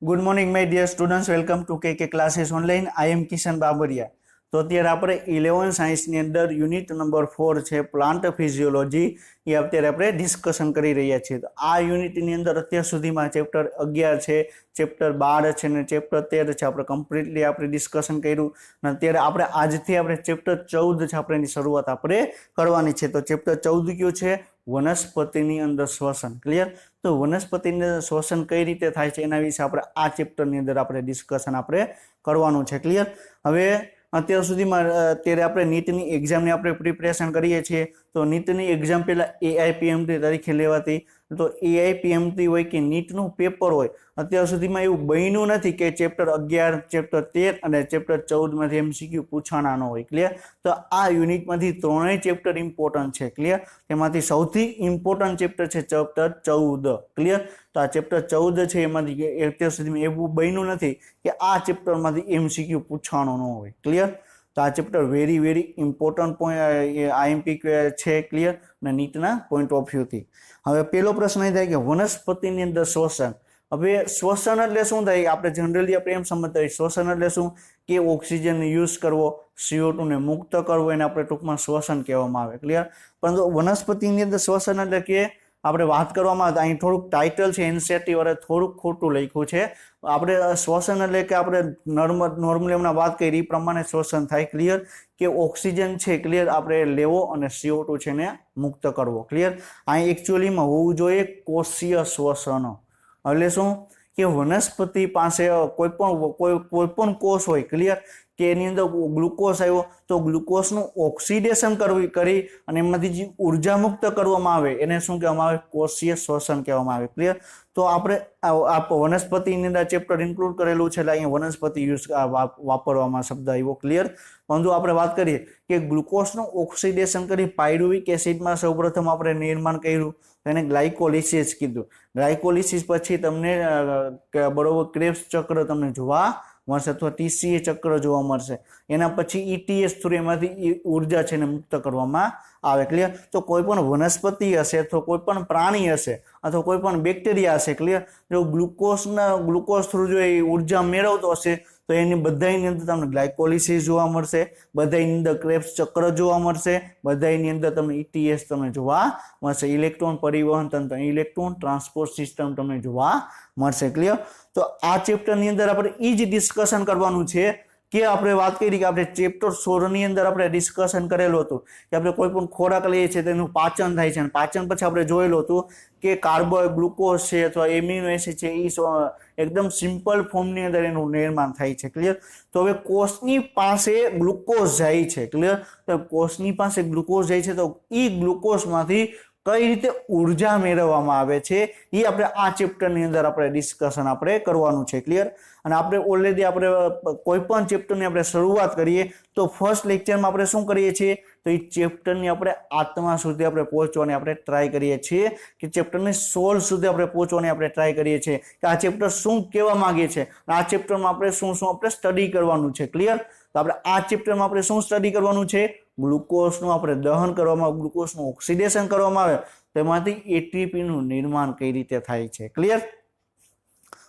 Good morning my dear students, welcome to K classes online. I am Kishan Babariya. तो अत्यारे आपणे 11 science ની અંદર યુનિટ નંબર 4 છે પ્લાન્ટ ફિઝિયોલોજી, એ અત્યારે આપણે ડિસ્કશન કરી રહ્યા છીએ। તો આ યુનિટની અંદર અત્યાર સુધીમાં ચેપ્ટર 11 છે, ચેપ્ટર 12 છે અને ચેપ્ટર 13 છે, આપણે કમ્પ્લીટલી આપણે ડિસ્કશન કર્યું અને અત્યારે આપણે આજથી આપણે ચેપ્ટર 14 છે આપણે એની શરૂઆત આપણે કરવાની છે। તો ચેપ્ટર 14 કયું છે? વનસ્પતિની અંદર શ્વસન। ક્લિયર? તો વનસ્પતિની અંદર શ્વસન કઈ રીતે થાય છે એના વિશે આપણે આ ચેપ્ટરની અંદર આપણે ડિસ્કશન આપણે કરવાનું છે। ક્લિયર? હવે અત્યાર સુધીમાં અત્યારે આપણે નીટની એક્ઝામની આપણે પ્રિપેરેશન કરીએ છીએ। તો નીટની એક્ઝામ પહેલાં AIPMT તરીકે લેવાતી, તો AIPMT હોય કે નીટનું પેપર હોય, અત્યાર સુધીમાં એવું બન્યું નથી કે ચેપ્ટર 11, ચેપ્ટર 13 અને ચેપ્ટર 14માંથી MCQ પૂછવાના ન હોય। ક્લિયર? તો આ યુનિટમાંથી ત્રણેય ચેપ્ટર ઇમ્પોર્ટન્ટ છે। ક્લિયર? તેમાંથી સૌથી ઇમ્પોર્ટન્ટ ચેપ્ટર છે ચેપ્ટર 14। ક્લિયર? તો આ ચેપ્ટર 14 છે એમાંથી અત્યાર સુધીમાં એવું બન્યું નથી કે આ ચેપ્ટરમાંથી MCQ પૂછવાનો ન હોય। ક્લિયર? તો આ ચેપ્ટર વેરી ઇમ્પોર્ટન્ટ IMP છે। ક્લિયર? અને નીટના પોઈન્ટ ઓફ વ્યૂથી હવે પહેલો પ્રશ્ન એ થાય કે વનસ્પતિની અંદર શ્વસન। હવે શ્વસન એટલે શું થાય? આપણે જનરલી આપણે એમ સમજતા હોય શ્વસન એટલે શું કે ઓક્સિજનનો યુઝ કરવો, CO2 ને મુક્ત કરવો, એને આપણે ટૂંકમાં શ્વસન કહેવામાં આવે। ક્લિયર? પરંતુ વનસ્પતિની અંદર શ્વસન એટલે કે આપણે વાત કરવામાં આવે, અહીં થોડુંક ટાઇટલ છે NCERT વાળે થોડુંક ખોટું લખ્યું છે। આપણે શ્વસન એટલે કે આપણે નોર્મલી હમણાં વાત કરી એ પ્રમાણે શ્વસન થાય। ક્લિયર? કે ઓક્સિજન છે ક્લિયર આપણે લેવો અને CO2 છે ને મુક્ત કરવો। ક્લિયર? અહીં એકચ્યુઅલીમાં હોવું જોઈએ કોષીય શ્વસન। એટલે શું કે વનસ્પતિ પાસે કોઈ પણ કોષ હોય, ક્લિયર, કે એની અંદર ગ્લુકોઝ આવ્યો તો ગ્લુકોઝનું ઓક્સિડેશન કરી અને એમાંથી જે ઉર્જા મુક્ત કરવામાં આવે એને શું કહેવામાં આવે? કોષીય શ્વસન કહેવામાં આવે। ક્લિયર? તો આપણે આ વનસ્પતિની અંદર ચેપ્ટર ઇન્ક્લુડ કરેલું છે એટલે અહીંયા વનસ્પતિ યુઝ વાપરવામાં શબ્દ આવ્યો। ક્લિયર? પરંતુ આપણે વાત કરીએ કે ગ્લુકોઝનું ઓક્સિડેશન કરી પાયરુવિક એસિડમાં સૌપ્રથમ આપણે નિર્માણ કર્યું, એને ગ્લાયકોલિસિસ કીધું। ગ્લાયકોલિસિસ પછી તમને બરોબર ક્રેબ્સ ચક્ર તમને જોવા મળશે અથવા TCA ચક્ર જોવા મળશે। એના પછી ETS થ્રુ એમાંથી ઉર્જા છે ને મુક્ત કરવામાં આવે। ક્લિયર? તો કોઈ પણ વનસ્પતિ હશે અથવા કોઈ પણ પ્રાણી હશે અથવા કોઈ પણ બેક્ટેરિયા હશે, ક્લિયર, જો ગ્લુકોઝ થ્રુ જો એ ઉર્જા મેળવતો હશે તો એની બધાની અંદર તમને ગ્લાયકોલિસિસ જોવા મળશે, બધાની અંદર ક્રેબ્સ ચક્ર જોવા મળશે, બધાની અંદર તમને ETS તમને જોવા મળશે, ઇલેક્ટ્રોન પરિવહન તંત્ર, ઇલેક્ટ્રોન ટ્રાન્સપોર્ટ સિસ્ટમ તમને જોવા મળશે। ક્લિયર? તો આ ચેપ્ટરની અંદર આપણે એ જ ડિસ્કશન કરવાનું છે કે આપણે વાત કરી કે આપણે ચેપ્ટર 16 ની અંદર આપણે ડિસ્કશન કરેલું હતું કે આપણે કોઈ પણ ખોરાક લઈએ છીએ તેનું પાચન થાય છે અને પાચન પછી આપણે જોયેલું હતું કે ગ્લુકોઝ છે અથવા એમિનો એસિડ છે એ એકદમ સિમ્પલ ફોર્મની અંદર એનું નિર્માણ થાય છે। ક્લિયર? તો હવે કોષની પાસે ગ્લુકોઝ જાય છે। ક્લિયર? તો કોષની પાસે ગ્લુકોઝ જાય છે તો એ ગ્લુકોઝમાંથી કઈ રીતે ઉર્જા મેળવવામાં આવે છે એ આપણે આ ચેપ્ટરની અંદર આપણે ડિસ્કશન આપણે કરવાનું છે। ક્લિયર? અને આપણે ઓલરેડી આપણે કોઈ પણ ચેપ્ટરની આપણે શરૂઆત કરીએ તો ફર્સ્ટ લેક્ચરમાં આપણે શું કરીએ છીએ તો એ ચેપ્ટરની આપણે આત્મા સુધી આપણે પહોંચવાની આપણે ટ્રાય કરીએ છીએ કે ચેપ્ટરની 16 સુધી આપણે પહોંચવાની આપણે ટ્રાય કરીએ છીએ કે આ ચેપ્ટર શું કહેવા માંગે છે, આ ચેપ્ટરમાં આપણે શું આપણે સ્ટડી કરવાનું છે। ક્લિયર? તો આપણે આ ચેપ્ટરમાં આપણે શું સ્ટડી કરવાનું છે? ગ્લુકોઝનું આપણે દહન કરવામાં આવે, ગ્લુકોઝનું ઓક્સિડેશન કરવામાં આવે, તેમાંથી ATP નું નિર્માણ કઈ રીતે થાય છે। ક્લિયર?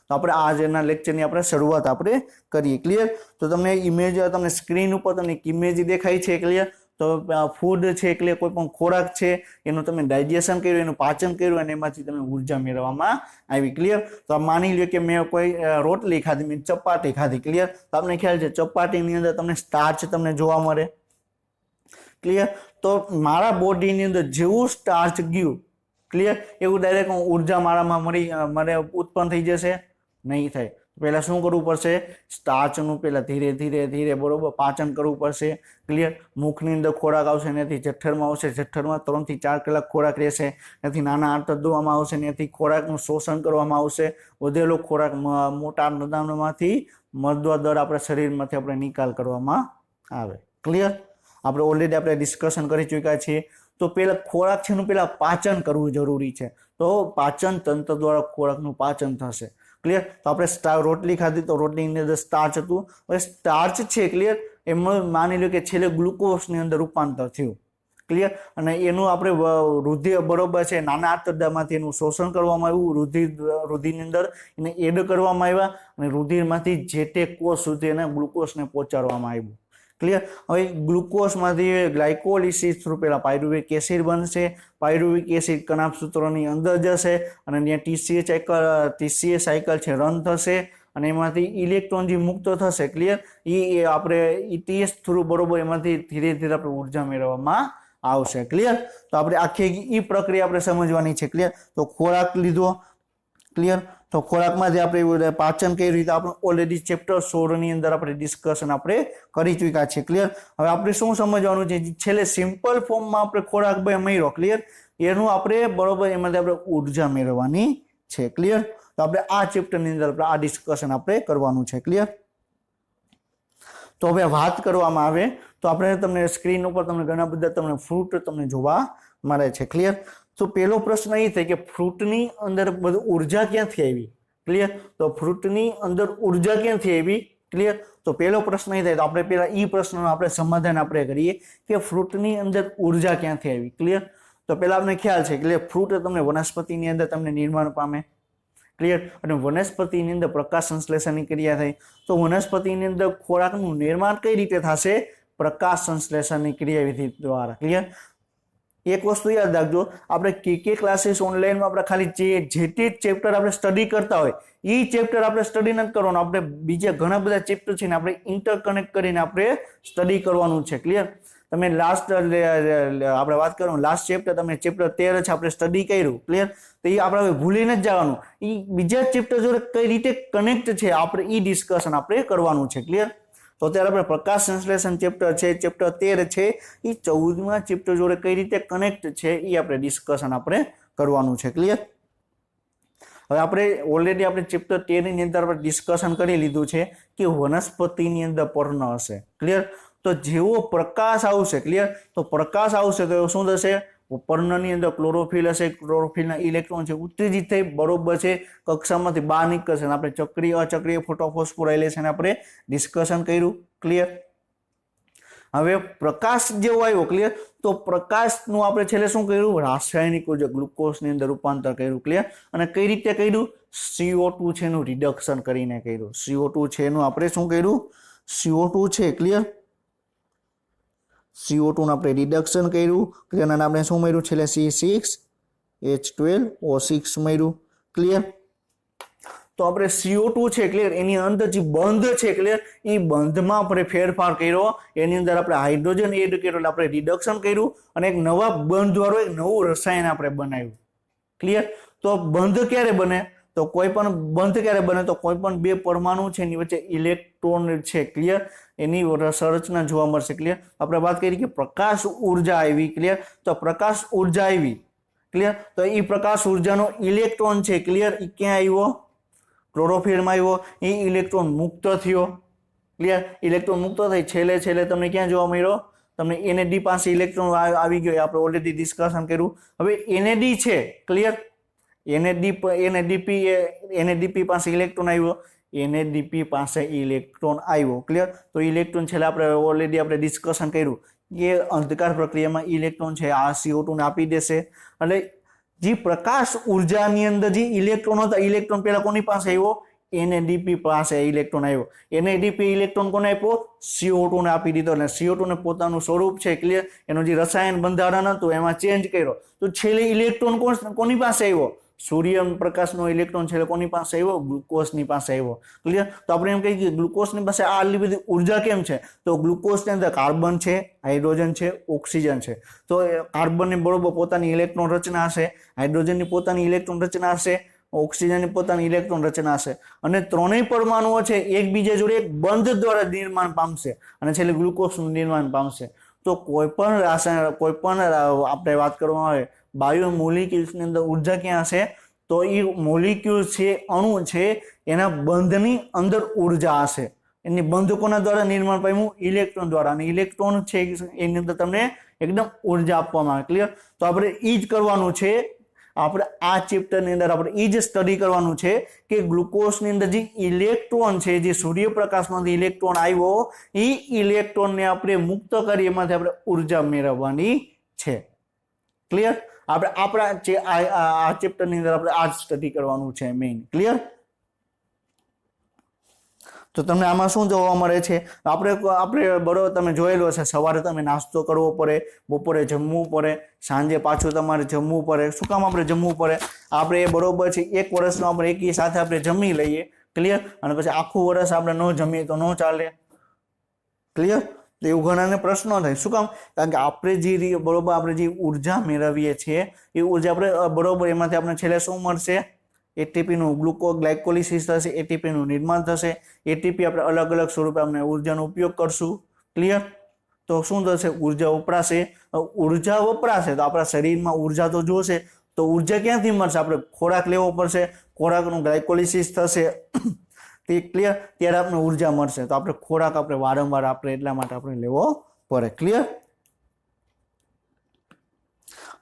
તો આપણે આજના લેક્ચરની આપણે શરૂઆત આપણે કરીએ। ક્લિયર? તો તમને ઇમેજ તમને સ્ક્રીન ઉપર તમને એક ઇમેજ દેખાય છે। ક્લિયર? તો ફૂડ છે, ક્લિયર, કોઈ પણ ખોરાક છે એનું તમે ડાયજેશન કર્યું, એનું પાચન કર્યું અને એમાંથી તમે ઉર્જા મેળવવામાં આવી। ક્લિયર? તો માની લો કે મેં કોઈ રોટલી ખાધી, મેં ચપાટી ખાધી। ક્લિયર? તો આપણે ખ્યાલ છે ચપાટીની અંદર તમને સ્ટાર્ચ તમને જોવા મળે। ક્લિયર? તો મારા બોડીની અંદર જેવું સ્ટાર્ચ ગયું, ક્લિયર, એવું ડાયરેક્ટ ઉર્જા મારામાં મને ઉત્પન્ન થઈ જશે? નહીં થાય। પહેલા શું કરવું પડશે? સ્ટાર્ચનું પહેલા ધીરે ધીરે બરોબર પાચન કરવું પડશે। ક્લિયર? મુખની અંદર ખોરાક આવશે, એનાથી જઠરમાં આવશે, જઠરમાં 3 થી 4 કલાક ખોરાક રહેશે, એનાથી નાના આંતર દોવામાં આવશે, એનાથી ખોરાકનું શોષણ કરવામાં આવશે, વધેલો ખોરાક મોટા નદામાંથી મધ્ય દર આપણા શરીરમાંથી આપણે નિકાલ કરવામાં આવે। ક્લિયર? આપણે ઓલરેડી આપણે ડિસ્કશન કરી ચૂક્યા છીએ। તો પહેલા ખોરાક છે એનું પહેલા પાચન કરવું જરૂરી છે, તો પાચન તંત્ર દ્વારા ખોરાકનું પાચન થશે। ક્લિયર? તો આપણે રોટલી ખાધી તો રોટલીની અંદર સ્ટાર્ચ હતું, હવે સ્ટાર્ચ છે, ક્લિયર, એમાં માની લો કે છેલ્લે ગ્લુકોઝની અંદર રૂપાંતર થયું। ક્લિયર, અને એનું આપણે રુધિર બરોબર છે નાના આંતરડામાંથી એનું શોષણ કરવામાં આવ્યું, રુધિરની અંદર એને એડ કરવામાં આવ્યા અને રુધિરમાંથી જે તે કોષ સુધી એને ગ્લુકોઝને પહોંચાડવામાં આવ્યું. ક્લિયર. હવે ગ્લુકોઝમાંથી ગ્લાયકોલિસિસ થ્રુ પહેલા પાયરુવિક એસિડ બનશે, પાયરુવિક એસિડ કણાભસૂત્રોની અંદર જશે અને ત્યાં ટીસીએ સાયકલ છે રન થશે અને એમાંથી ઇલેક્ટ્રોન જે મુક્ત થશે. ક્લિયર. એ આપણે ટીએસ થ્રુ બરોબર એમાંથી ધીરે ધીરે આપણે ઉર્જા મેળવવામાં આવશે. ક્લિયર. તો આપણે આખી પ્રક્રિયા આપણે સમજવાની છે. ક્લિયર. તો ખોરાક લીધો. ક્લિયર. તો ખોરાકમાં જે આપણે પાચન કઈ રીતે આપણે ઓલરેડી ચેપ્ટર 16 ની અંદર આપણે ડિસ્કશન આપણે કરી ચૂક્યા છે. ક્લિયર. હવે આપણે શું સમજવાનું છે, છેલ્લે સિમ્પલ ફોર્મમાં આપણે ખોરાક મળ્યો. ક્લિયર. એનું આપણે બરોબર એમાંથી આપણે ઉર્જા મેળવવાની છે. ક્લિયર. તો આપણે આ ચેપ્ટરની અંદર આપણે આ ડિસ્કશન આપણે કરવાનું છે. ક્લિયર. તો હવે વાત કરવામાં આવે તો આપણે તમને સ્ક્રીન ઉપર તમને ઘણા બધા તમને ફ્રૂટ તમને જોવા મળે છે. ક્લિયર. તો પહેલો પ્રશ્ન એ થાય કે ફ્રૂટની અંદર બધું ઉર્જા ક્યાંથી આવી. ક્લિયર. તો ફ્રૂટની અંદર ઉર્જા ક્યાંથી આવી. ક્લિયર. તો પહેલો પ્રશ્ન એ થાય તો આપણે પહેલા એ પ્રશ્નનું આપણે સમાધાન આપણે કરીએ કે ફ્રૂટની અંદર ઉર્જા ક્યાંથી આવી. ક્લિયર. તો પહેલા આપણે ખ્યાલ છે કે ફ્રૂટ તમને વનસ્પતિની અંદર તમને નિર્માણ પામે. ક્લિયર. અને વનસ્પતિની અંદર પ્રકાશ સંશ્લેષણની ક્રિયા થાય તો વનસ્પતિની અંદર ખોરાકનું નિર્માણ કઈ રીતે થશે, પ્રકાશ સંશ્લેષણની ક્રિયાવિધિ દ્વારા. ક્લિયર. એક વસ્તુ યાદ રાખજો, આપણે કે ક્લાસીસ ઓનલાઈનમાં આપણે ખાલી જે તે ચેપ્ટર આપણે સ્ટડી કરતા હોય એ ચેપ્ટર આપણે સ્ટડી નથી કરવાનું, આપણે બીજા ઘણા બધા ચેપ્ટર છે ને આપણે ઇન્ટરકનેક્ટ કરીને આપણે સ્ટડી કરવાનું છે. ક્લિયર. તમે આપણે વાત કરો લાસ્ટ ચેપ્ટર તમે ચેપ્ટર 13 છે આપણે સ્ટડી કર્યું. ક્લિયર. તો એ આપણે ભૂલી નથી જવાનું, એ બીજા ચેપ્ટર જોડે કઈ રીતે કનેક્ટ છે આપણે એ ડિસ્કશન આપણે કરવાનું છે. ક્લિયર. તો અત્યારે આપણે પ્રકાશ સંશ્લેષણ ચેપ્ટર છે, ચેપ્ટર 13 છે, એ 14મા ચેપ્ટર જોડે કઈ રીતે કનેક્ટ છે એ આપણે ડિસ્કશન આપણે કરવાનું છે. ક્લિયર. હવે આપણે ઓલરેડી આપણે ચેપ્ટર 13 ની અંદર આપણે ડિસ્કશન કરી લીધું છે કે વનસ્પતિની અંદર પર્ણ હશે. ક્લિયર. તો જેવો પ્રકાશ આવશે. ક્લિયર. તો પ્રકાશ આવશે તો શું થશે, પર્ણની અંદર ક્લોરોફિલ હશે, ક્લોરોફિલના ઇલેક્ટ્રોન છે ઉત્તેજિત થઈ બરોબર છે કક્ષામાંથી બહાર નીકળશે. આપણે ચક્રીય અચક્રીય ફોટોફોસ્ફોરાઇલેશન આપણે ડિસ્કશન કર્યું. ક્લિયર. હવે પ્રકાશ જેવો આવ્યો. ક્લિયર. તો પ્રકાશનું આપણે છેલ્લે શું કર્યું, રાસાયણિક ઉર્જા ગ્લુકોઝની અંદર રૂપાંતર કર્યું. ક્લિયર. અને કઈ રીતે કર્યું, CO2 છે એનું રિડક્શન કરીને કર્યું. CO2 છે એનું આપણે શું કર્યું, CO2 છે. ક્લિયર. CO2 આપણે રિડક્શન કર્યું. ક્લિયર. અને આપણે શું મળ્યું છેલ્લે C6H12O6 મળ્યું. ક્લિયર. તો આપણે CO2 છે. ક્લિયર. એની અંદર જે બંધ છે. ક્લિયર. એ બંધમાં આપણે ફેરફાર કર્યો, એની અંદર આપણે હાઇડ્રોજન એડ કર્યો એટલે આપણે રિડક્શન કર્યું અને એક નવા બંધ વાળું એક નવું રસાયણ આપણે બનાવ્યું. ક્લિયર. તો બંધ ક્યારે બને, તો કોઈ પણ બંધ ક્યારે બને તો કોઈ પણ બે પરમાણુ છે એની વચ્ચે ઇલેક્ટ્રોન છે. ક્લિયર. એની સંરચના જોવા મળશે. ક્લિયર. આપણે વાત કરી કે પ્રકાશ ઉર્જા આવી. ક્લિયર. તો પ્રકાશ ઉર્જા આવી. ક્લિયર. તો એ પ્રકાશ ઉર્જાનો ઇલેક્ટ્રોન છે. ક્લિયર. એ ક્યાં આવ્યો, ક્લોરોફિલમાં આવ્યો. એ ઇલેક્ટ્રોન મુક્ત થયો. ક્લિયર. ઇલેક્ટ્રોન મુક્ત થઈ છેલ્લે તમને ક્યાં જોવા મળ્યો, તમને NAD પાસે ઇલેક્ટ્રોન આવી ગયો. આપણે ઓલરેડી ડિસ્કશન કર્યું. હવે NAD છે. ક્લિયર. NADP પાસે ઇલેક્ટ્રોન આવ્યો. NADP પાસે ઇલેક્ટ્રોન આવ્યો. ક્લિયર. તો ઇલેક્ટ્રોન છેલ્લે આપણે ઓલરેડી આપણે ડિસ્કશન કર્યું કે અંધકાર પ્રક્રિયામાં ઇલેક્ટ્રોન છે આ CO2 ને આપી દેશે. એટલે જે પ્રકાશ ઉર્જાની અંદર જે ઇલેક્ટ્રોન હતા, ઇલેક્ટ્રોન પહેલા કોની પાસે આવ્યો, NADP પાસે ઇલેક્ટ્રોન આવ્યો. NADP ઇલેક્ટ્રોન કોને આપ્યો, CO2 ને આપી દીધો. અને CO2 ને પોતાનું સ્વરૂપ છે. ક્લિયર. એનું જે રસાયણ બંધારણ હતું એમાં ચેન્જ કર્યો. તો છેલ્લે ઇલેક્ટ્રોન કોની પાસે આવ્યો, સૂર્યપ્રકાશનો ઇલેક્ટ્રોન છે કોની પાસે આવ્યો, ગ્લુકોઝની પાસે આવ્યો. ક્લિયર. તો આપણે એમ કહીએ કે ગ્લુકોઝની પાસે આટલી બધી ઉર્જા કેમ છે, તો ગ્લુકોઝની અંદર કાર્બન છે, હાઇડ્રોજન છે, ઓક્સિજન છે. તો કાર્બનની બરોબર પોતાની ઇલેક્ટ્રોન રચના હશે, હાઇડ્રોજનની પોતાની ઇલેક્ટ્રોન રચના હશે, ઓક્સિજનની પોતાની ઇલેક્ટ્રોન રચના હશે અને ત્રણેય પરમાણુઓ છે એકબીજા જોડે એક બંધ દ્વારા નિર્માણ પામશે અને છેલ્લે ગ્લુકોઝનું નિર્માણ પામશે. તો કોઈ પણ રાસાયણ કોઈ પણ આપણે વાત કરવામાં આવે બાયો મોલિક્યુલ્સની અંદર ઉર્જા ક્યાં હશે, તો એ મોલિક્યુલ છે, અણુ છે, એના બંધની અંદર ઉર્જા હશે. એની બંધ કોના દ્વારા નિર્માણ પામ્યું, ઇલેક્ટ્રોન દ્વારા. અને ઇલેક્ટ્રોન છે એની અંદર તમને એકદમ ઉર્જા આપવામાં આવે. ક્લિયર. તો આપણે એ જ કરવાનું છે. આપણે આ ચેપ્ટરની અંદર આપણે એ જ સ્ટડી કરવાનું છે કે ગ્લુકોઝની અંદર જે ઇલેક્ટ્રોન છે, જે સૂર્યપ્રકાશમાંથી ઇલેક્ટ્રોન આવ્યો, એ ઇલેક્ટ્રોનને આપણે મુક્ત કરી એમાંથી આપણે ઉર્જા મેળવવાની છે। ક્લિયર? આપણે આપણા આ ચેપ્ટરની અંદર આપણે આ જ સ્ટડી કરવાનું છે મેઇન। ક્લિયર? તો તમને આમાં શું જોવા મળે છે? આપણે બરોબર તમે જોયેલો છે, સવારે તમે નાસ્તો કરવો પડે, બપોરે જમવું પડે, સાંજે પાછું તમારે જમવું પડે। શું કામ આપણે જમવું પડે? આપણે બરોબર છે 1 વર્ષનો આપણે એકી સાથે આપણે જમી લઈએ। ક્લિયર? અને પછી આખું વર્ષ આપણે ન જમીએ તો ન ચાલે। ક્લિયર? તો એવું ઘણાને પ્રશ્નો થાય। શું કામ? કારણ કે આપણે જે બરોબર આપણે જે ઉર્જા મેળવીએ છીએ એ ઉર્જા આપણે બરોબર એમાંથી આપણે છેલ્લે શું મળશે? એટીપીનું ગ્લાયકોલિસિસ થશે, એટીપીનું નિર્માણ થશે, એટીપી આપણે અલગ અલગ સ્વરૂપે આપણે ઉર્જાનો ઉપયોગ કરશું। ક્લિયર? તો શું થશે? ઉર્જા વપરાશે। ઉર્જા વપરાશે તો આપણા શરીરમાં ઉર્જા તો જોશે, તો ઉર્જા ક્યાંથી મળશે? આપણે ખોરાક લેવો પડશે, ખોરાકનું ગ્લાયકોલિસિસ થશે તે ક્લિયર? ત્યારે આપણે ઉર્જા મળશે। તો આપણે ખોરાક આપણે વારંવાર આપણે એટલા માટે આપણે લેવો પડે। ક્લિયર?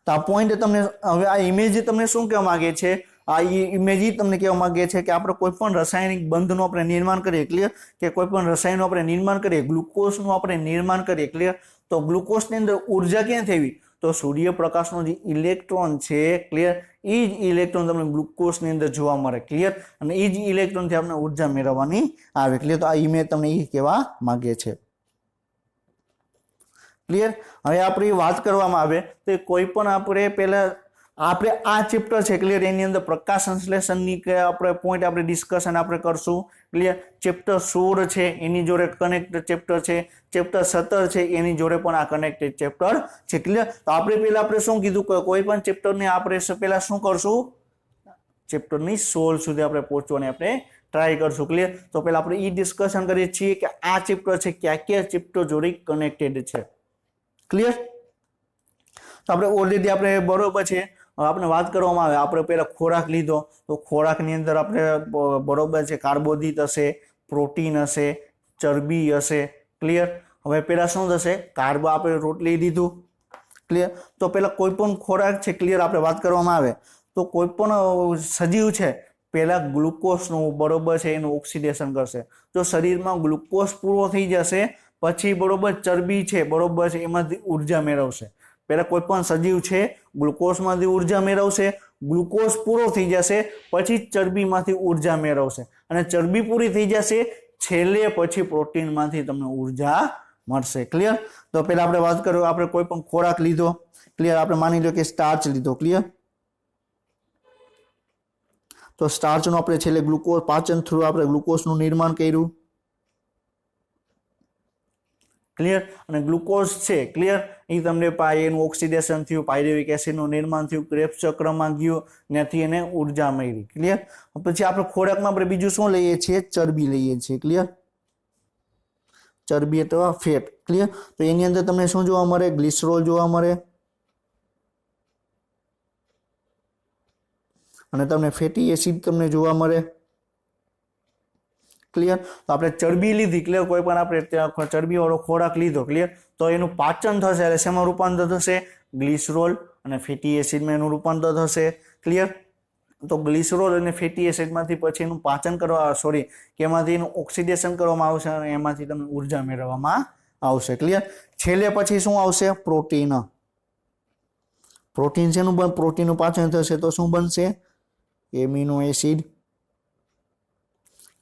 તો આ પોઈન્ટ તમને હવે આ ઇમેજ તમને શું કહેવા માંગે છે? આ ઇમેજ તમને કહેવા માંગે છે કે આપણે કોઈ પણ રાસાયણિક બંધનું આપણે નિર્માણ કરીએ। ક્લિયર? કે કોઈ પણ રસાયણનું આપણે નિર્માણ કરીએ, ગ્લુકોઝનું આપણે નિર્માણ કરીએ। ક્લિયર? તો ગ્લુકોઝની અંદર ઉર્જા ક્યાંથી આવી? તો સૂર્યપ્રકાશનો જે ઇલેક્ટ્રોન છે, ક્લિયર, એ જ ઇલેક્ટ્રોન તમને ગ્લુકોઝની અંદર જોવા મળે। ક્લિયર? અને એ જ ઇલેક્ટ્રોનથી આપણે ઉર્જા મેળવવાની આવે। ક્લિયર? તો આ ઇમેજ તમને એ કહેવા માંગે છે। ક્લિયર? હવે આપણી વાત કરવામાં આવે તો કોઈ પણ આપણે પહેલા આપણે આ ચેપ્ટર છે, ક્લિયર, એની અંદર પ્રકાશ સંશ્લેષણની કે આપણે પોઈન્ટ આપણે ડિસ્કશન આપણે કરશું। ક્લિયર? ચેપ્ટર 16 છે એની જોડે કનેક્ટેડ ચેપ્ટર છે, ચેપ્ટર 17 છે એની જોડે પણ આ કનેક્ટેડ ચેપ્ટર છે। ક્લિયર? તો આપણે પહેલા આપણે શું કીધું કે કોઈ પણ ચેપ્ટરને આપણે પહેલા શું કરશું? ચેપ્ટરની 16 સુધી આપણે પહોંચવાની આપણે ટ્રાય કરશું। ક્લિયર? તો પહેલા આપણે એ ડિસ્કશન કરીએ છીએ કે આ ચેપ્ટર છે કયા ચેપ્ટર જોડે કનેક્ટેડ છે। ક્લિયર? તો આપણે ઓલરેડી આપણે બરોબર છે આપણે વાત કરવામાં આવે, આપણે પહેલા ખોરાક લીધો તો ખોરાકની અંદર આપણે બરોબર છે કાર્બોદિત હશે, પ્રોટીન હશે, ચરબી હશે। ક્લિયર? હવે પહેલા શું થશે? કાર્બ આપણે રોટલી લીધું। ક્લિયર? તો પહેલા કોઈ પણ ખોરાક છે, ક્લિયર, આપણે વાત કરવામાં આવે તો કોઈ પણ સજીવ છે પહેલા ગ્લુકોઝનું બરોબર છે એનું ઓક્સિડેશન કરશે। જો શરીરમાં ગ્લુકોઝ પૂરો થઈ જશે પછી બરોબર ચરબી છે બરોબર છે એમાંથી ઉર્જા મેળવશે। પહેલા કોઈ પણ સજીવ છે ગ્લુકોઝમાંથી ઉર્જા મેળવશે, ગ્લુકોઝ પૂરો થઈ જશે પછી ચરબીમાંથી ઉર્જા મેળવશે, અને ચરબી પૂરી થઈ જશે છેલ્લે પછી પ્રોટીનમાંથી તમને ઉર્જા મળશે। ક્લિયર? તો પહેલા આપણે વાત કરીએ, આપણે કોઈ પણ ખોરાક લીધો। ક્લિયર? આપણે માની લો કે સ્ટાર્ચ લીધો। ક્લિયર? તો સ્ટાર્ચનું આપણે છેલ્લે ગ્લુકોઝ પાચન થ્રુ આપણે ગ્લુકોઝનું નિર્માણ કર્યું। ક્લિયર? અને ગ્લુકોઝ છે, ક્લિયર, એ તમને એનું ઓક્સિડેશન થયું, પાયરુવિક એસિડનું નિર્માણ થયું, ક્રેબ્સ ચક્રમાં ગયું, ત્યાંથી એને ઉર્જા મળી। ક્લિયર? પછી આપણે ખોરાકમાં આપણે બીજું શું લઈએ છીએ? ચરબી લઈએ છીએ। ક્લિયર? ચરબી અથવા ફેટ। ક્લિયર? તો એની અંદર તમને શું જોવા મળે? ગ્લિસરોલ જોવા મળે, અને તમને ફેટી એસિડ તમને જોવા મળે। ક્લિયર? તો આપણે ચરબી લીધી। ક્લિયર? કોઈ પણ આપણે ચરબીવાળો ખોરાક લીધો। ક્લિયર? તો એનું પાચન થશે એટલે શેમાં રૂપાંતર થશે? ગ્લિસરોલ અને ફેટી એસિડમાં એનું રૂપાંતર થશે। ક્લિયર? તો ગ્લિસરોલ અને ફેટી એસિડમાંથી પછી એનું પાચન કે એમાંથી એનું ઓક્સિડેશન કરવામાં આવશે અને એમાંથી તમને ઉર્જા મેળવવામાં આવશે। ક્લિયર? છેલ્લે પછી શું આવશે? પ્રોટીન। પ્રોટીન શેનું બન? પ્રોટીનનું પાચન થશે તો શું બનશે? Amino acid.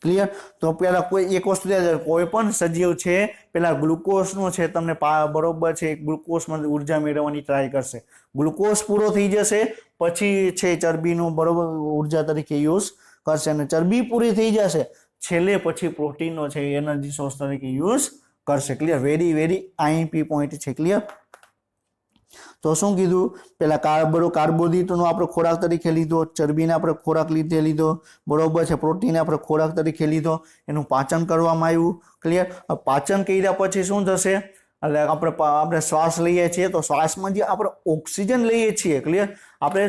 ક્લિયર? તો પેલા કોઈ એક વસ્તુ કોઈ પણ સજીવ છે પેલા ગ્લુકોઝનું છે તમને બરોબર છે ગ્લુકોઝમાંથી ઉર્જા મેળવવાની ટ્રાય કરશે। ગ્લુકોઝ પૂરો થઈ જશે પછી છે ચરબીનું બરોબર ઉર્જા તરીકે યુઝ કરશે, અને ચરબી પૂરી થઈ જશે છેલ્લે પછી પ્રોટીનનો છે એનર્જી સોર્સ તરીકે યુઝ કરશે। Clear? Very very IMP point છે। ક્લિયર? તો શું કીધું? પેલા કાર્બોદિતનો આપણે ખોરાક તરીકે લીધો, ચરબીને આપણે ખોરાક લીધો બરોબર છે, પ્રોટીન આપણે ખોરાક તરીકે લીધો, એનું પાચન કરવામાં આવ્યું। ક્લિયર? પાચન કર્યા પછી શું થશે? એટલે આપણે શ્વાસ લઈએ છીએ તો શ્વાસમાં જે આપણે ઓક્સિજન લઈએ છીએ, ક્લિયર, આપણે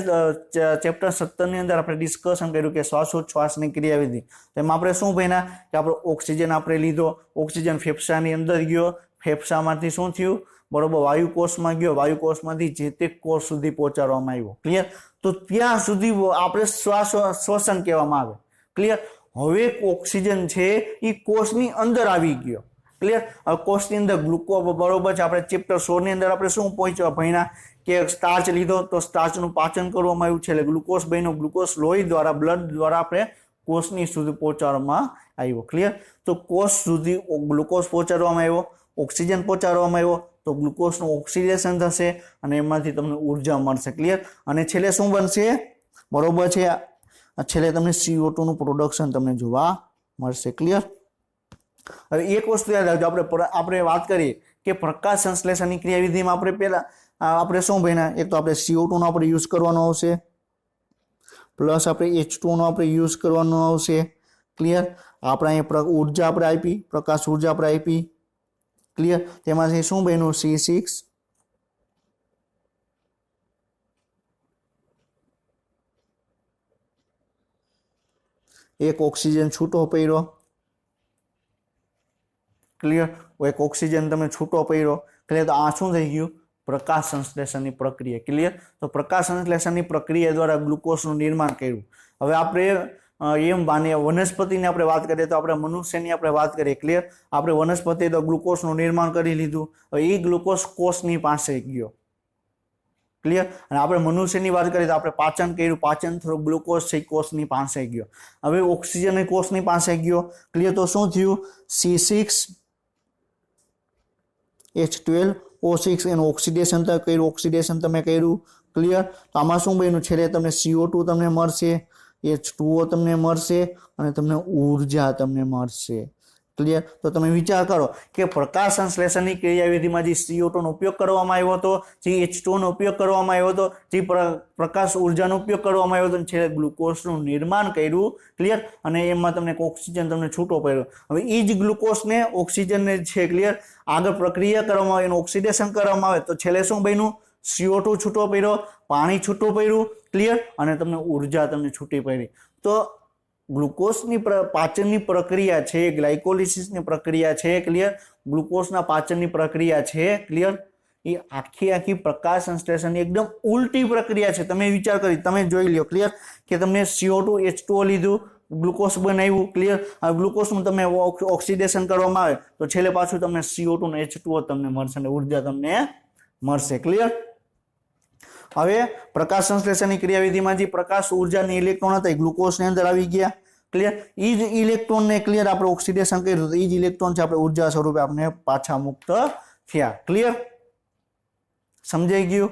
ચેપ્ટર 17 ની અંદર આપણે ડિસ્કશન કર્યું કે શ્વાસોચ્છ્વાસની ક્રિયાવિધિ, તેમાં આપણે શું ભણ્યા કે આપણે ઓક્સિજન આપણે લીધો, ઓક્સિજન ફેફસાની અંદર ગયો, ફેફસામાંથી શું થયું? બરોબર વાયુકોષમાં ગયો, વાયુકોષમાંથી જે તે કોષ સુધી પહોંચાડવામાં આવ્યો। ક્લિયર? તો ત્યાં સુધી આપણે શ્વસન કહેવામાં આવે। ક્લિયર? હવે ઓક્સિજન છે એ કોષની અંદર આવી ગયો, क्लियर। હવે કોષની અંદર ગ્લુકોઝ બરોબર છે, આપણે ચેપ્ટર 16 ની અંદર આપણે શું પહોંચ્યા ભણ્યા કે સ્ટાર્ચ લીધો તો સ્ટાર્ચનું પાચન કરવામાં આવ્યું છે, એટલે ગ્લુકોઝ બન્યો, ગ્લુકોઝ લોહી દ્વારા બ્લડ દ્વારા આપણે કોષની સુધી પહોંચાડવામાં આવ્યો, ક્લિયર। તો કોષ સુધી ગ્લુકોઝ પહોંચાડવામાં આવ્યો, ઓક્સિજન પહોંચાડવામાં આવ્યો તો ગ્લુકોઝનું ઓક્સિડેશન થશે અને એમાંથી તમને ઉર્જા મળશે, ક્લિયર। અને છેલ્લે શું બનશે, બરોબર છે, છેલ્લે તમને CO2 નું પ્રોડક્શન તમને જોવા મળશે, ક્લિયર। હવે એક વસ્તુ યાદ રાખજો, આપણે વાત કરીએ કે પ્રકાશ સંશ્લેષણની ક્રિયાવિધિમાં આપણે પહેલા આપણે શું ભણ્યા, એક તો આપણે CO2 નો આપણે યુઝ કરવાનો આવશે, પ્લસ આપણે H2O નો આપણે યુઝ કરવાનો આવશે, ક્લિયર। આપણે અહીંયા ઉર્જા આપણે આપી, પ્રકાશ ઉર્જા આપણે આપી, ક્લિયર। તેમાંથી શું બન્યું, C6 એક ઓક્સિજન છૂટો પડ્યો, ક્લિયર। એક ઓક્સિજન તમે છૂટો પડ્યો, ક્લિયર। તો આ શું થઈ ગયું, પ્રકાશ સંશ્લેષણની પ્રક્રિયા, ક્લિયર। તો પ્રકાશ સંશ્લેષણની પ્રક્રિયા દ્વારા ગ્લુકોઝનું નિર્માણ કર્યું। હવે આપણે એમ માનીએ વનસ્પતિની આપણે વાત કરીએ તો આપણે મનુષ્યની આપણે વાત કરીએ, ક્લિયર। આપણે વનસ્પતિ તો ગ્લુકોઝનું નિર્માણ કરી લીધું, હવે એ ગ્લુકોઝ કોષની પાસે ગયો, ક્લિયર। અને આપણે મનુષ્યની વાત કરીએ તો આપણે પાચન કર્યું, પાચન થ્રુ ગ્લુકોઝ છે કોષની પાસે ગયો, હવે ઓક્સિજન કોષની પાસે ગયો, ક્લિયર। તો શું થયું, C6H12O6 એનું ઓક્સિડેશન કર્યું, ઓક્સિડેશન તમે કર્યું, ક્લિયર। તો આમાં શું બન્યું, છેલ્લે તમને CO2 તમને મળશે, H2O તમને મળશે અને તમને ઉર્જા તમને મળશે, ક્લિયર। તો તમે વિચાર કરો કે પ્રકાશ સંશ્લેષણની ક્રિયાવિધિમાં જે CO2 નો ઉપયોગ કરવામાં આવ્યો હતો, જે H2O નો ઉપયોગ કરવામાં આવ્યો હતો, જે પ્રકાશ ઉર્જાનો ઉપયોગ કરવામાં આવ્યો હતો, છેલ્લે ગ્લુકોઝનું નિર્માણ કર્યું, ક્લિયર। અને એમાં તમને ઓક્સિજન તમને છૂટો પડ્યો, હવે એ જ ગ્લુકોઝને ઓક્સિજનને છે, ક્લિયર, આગળ પ્રક્રિયા કરવામાં આવે, એનું ઓક્સિડેશન કરવામાં આવે તો છેલ્લે શું બન્યું, CO2 છૂટો પડ્યો, પાણી છૂટું પડ્યું, ક્લિયર, અને તમને ઉર્જા તમને છૂટી પડી। તો ગ્લુકોઝની પાચનની પ્રક્રિયા છે, ગ્લાયકોલિસિસની પ્રક્રિયા છે, ક્લિયર, ગ્લુકોઝના પાચનની પ્રક્રિયા છે, ક્લિયર, એ આખી પ્રકાશ સંશ્લેષણની એકદમ ઉલટી પ્રક્રિયા છે। તમે વિચાર કરી, તમે જોઈ લ્યો, ક્લિયર, કે તમને CO2 H2O લીધું, ગ્લુકોઝ બનાવ્યું, ક્લિયર, આ ગ્લુકોઝનું તમે ઓક્સિડેશન કરવામાં આવે તો છેલ્લે પાછું તમને CO2 અને H2O તમને મળશે અને ઉર્જા તમને મળશે, ક્લિયર। હવે પ્રકાશ સંશ્લેષણની ક્રિયાવિધિમાં જે પ્રકાશ ઉર્જાની ઇલેક્ટ્રોન હતા એ ગ્લુકોઝની અંદર આવી ગયા, ક્લિયર। એ જ ઇલેક્ટ્રોનને, ક્લિયર, આપણે ઓક્સિડેશન કર્યું તો એ જ ઇલેક્ટ્રોન છે આપણે ઉર્જા સ્વરૂપે આપણે પાછા મુક્ત થયા, ક્લિયર, સમજાઈ ગયું।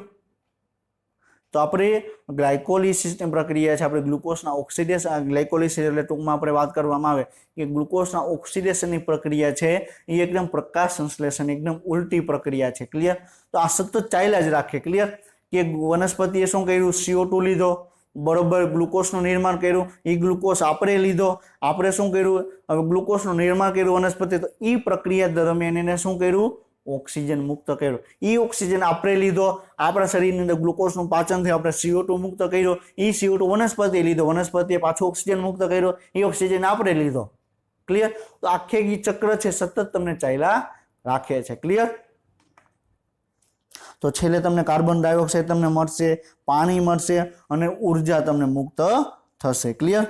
તો આપણે ગ્લાયકોલિસિસની પ્રક્રિયા છે, આપણે ગ્લુકોઝના ઓક્સિડેશન, ગ્લાયકોલિસિસ એટલે ટૂંકમાં આપણે વાત કરવામાં આવે કે ગ્લુકોઝના ઓક્સિડેશનની પ્રક્રિયા છે એ એકદમ પ્રકાશ સંશ્લેષણ એકદમ ઉલટી પ્રક્રિયા છે, ક્લિયર। તો આ સતત ચાલ્યા જ રાખે, ક્લિયર, કે વનસ્પતિએ શું કર્યું, CO2 લીધો, બરોબર, ગ્લુકોઝનું નિર્માણ કર્યું, એ ગ્લુકોઝ આપણે લીધો, આપણે શું કર્યું, હવે ગ્લુકોઝનું નિર્માણ કર્યું વનસ્પતિ, તો એ પ્રક્રિયા દરમિયાન એને શું કર્યું, ઓક્સિજન મુક્ત કર્યો, એ ઓક્સિજન આપણે લીધો, આપણા શરીરની અંદર ગ્લુકોઝનું પાચન થયું, આપણે CO2 મુક્ત કર્યો, એ CO2 વનસ્પતિએ લીધો, વનસ્પતિએ પાછો ઓક્સિજન મુક્ત કર્યો, એ ઓક્સિજન આપણે લીધો, ક્લિયર। તો આખે એ ચક્ર છે સતત તમને ચાલ્યા રાખે છે, ક્લિયર। તો છેલ્લે તમને કાર્બન ડાયોક્સાઇડ તમને મળશે, પાણી મળશે અને ઉર્જા તમને મુક્ત થશે, ક્લિયર।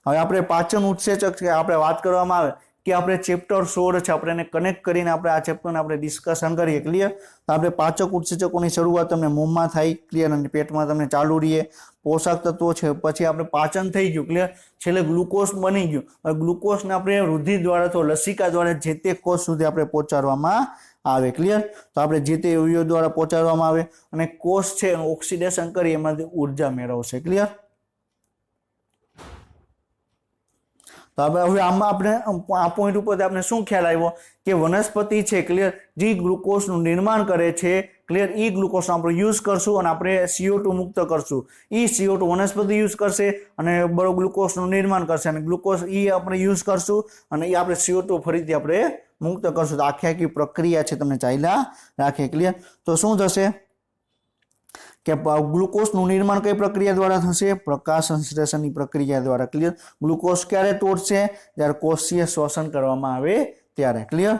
હવે આપણે પાચન ઉત્સેચક છે આપણે વાત કરવામાં આવે કે આપણે ચેપ્ટર 16 છે આપણે એને કનેક્ટ કરીને આપણે આ ચેપ્ટરને આપણે ડિસ્કશન કરીએ, ક્લિયર। તો આપણે પાચક ઉત્સેચકોની શરૂઆત તમને મોંમાં થાય, ક્લિયર, અને પેટમાં તમને ચાલુ રહીએ, પોષક તત્વો છે, પછી આપણે પાચન થઈ ગયું, ક્લિયર, છેલ્લે ગ્લુકોઝ બની ગયું, હવે ગ્લુકોઝને આપણે રુધિર દ્વારા તો લસિકા દ્વારા જે તે કોષ સુધી આપણે પહોંચાડવામાં આવે, ક્લિયર। તો આપણે જે તે અવયવ દ્વારા પહોંચાડવામાં આવે અને કોષ છે એનું ઓક્સિડેશન કરી એમાંથી ઉર્જા મેળવશે, ક્લિયર। તો હવે આમાં આપણે આ પોઈન્ટ ઉપર આપણે શું ખ્યાલ આવ્યો કે વનસ્પતિ છે, ક્લિયર, જે ગ્લુકોઝનું નિર્માણ કરે છે, ક્લિયર, એ ગ્લુકોઝનો આપણે યુઝ કરશું અને આપણે CO2 મુક્ત કરશું, એ CO2 વનસ્પતિ યુઝ કરશે અને બરોબર ગ્લુકોઝનું નિર્માણ કરશે અને ગ્લુકોઝ એ આપણે યુઝ કરશું અને એ આપણે CO2 ફરીથી આપણે મુક્ત કરશું। તો આખી પ્રક્રિયા છે તમને ચાલ્યા રાખે, ક્લિયર। તો શું થશે કે ગ્લુકોઝનું નિર્માણ કઈ પ્રક્રિયા દ્વારા થશે, પ્રકાશ સંશ્લેષણની પ્રક્રિયા દ્વારા, ક્લિયર। ગ્લુકોઝ ક્યારે તોડશે, જ્યારે કોષીય શોષણ કરવામાં આવે ત્યારે, ક્લિયર।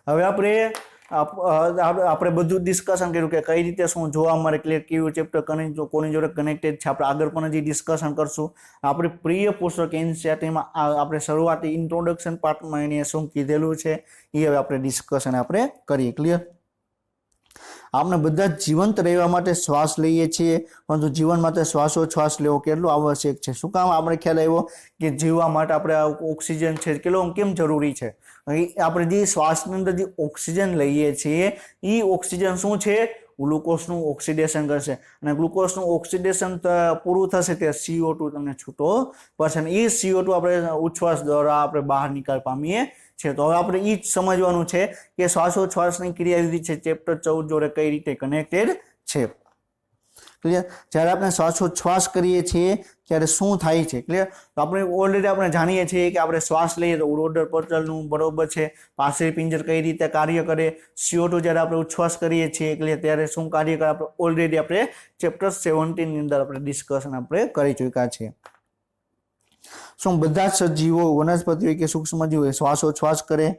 હવે આપણે આપણે બધું ડિસ્કશન કર્યું કે કઈ રીતે શું જોવા મળે, ક્લિયર કેવું ચેપ્ટર કોની જોડે કનેક્ટેડ છે. આપણે આગળ પણ હજી ડિસ્કશન કરશું. આપણી પ્રિય પુસ્તક એનસીઈઆરટીમાં આપણે શરૂઆતી ઇન્ટ્રોડક્શન પાર્ટમાં એને શું કીધેલું છે એ હવે આપણે ડિસ્કશન આપણે કરીએ. ક્લિયર. આપણે બધા જીવંત રહેવા માટે શ્વાસ લઈએ છીએ, પરંતુ જીવન માટે શ્વાસોચ્છ્વાસ લેવો કેટલો આવશ્યક છે. શું કામ આપણે ખ્યાલ આવ્યો કે જીવવા માટે આપણે ઓક્સિજન છે કેટલો કેમ જરૂરી છે. આપણે જે શ્વાસની અંદર જે ઓક્સિજન લઈએ છીએ એ ઓક્સિજન શું છે, ગ્લુકોઝનું ઓક્સિડેશન કરશે અને ગ્લુકોઝનું ઓક્સિડેશન પૂરું થશે તે CO2 તમને છૂટો પડશે અને એ CO2 આપણે ઉચ્છ્વાસ દ્વારા આપણે બહાર નિકાલ પામીએ છે. તો હવે આપણે એ જ સમજવાનું છે કે શ્વાસોચ્છ્વાસની ક્રિયાવિધિ છે ચેપ્ટર 14 જોડે કઈ રીતે કનેક્ટેડ છે. ક્લિયર. જ્યારે આપણે શ્વાસોચ્છ્વાસ કરીએ છીએ ત્યારે શું થાય છે. ક્લિયર. તો આપણે ઓલરેડી આપણે જાણીએ છીએ કે આપણે શ્વાસ લઈએ તો ઉરોડર પટલનું બરોબર છે, પાછળ પિંજર કઈ રીતે કાર્ય કરે, CO2 જ્યારે આપણે ઉચ્છ્વાસ કરીએ છીએ ક્લિયર ત્યારે શું કાર્ય કરે, આપણે ઓલરેડી આપણે ચેપ્ટર 17 ની અંદર આપણે ડિસ્કશન આપણે કરી ચૂક્યા છીએ. શું બધા જ સજીવો વનસ્પતિઓ કે સૂક્ષ્મજીવો શ્વાસોચ્છ્વાસ કરે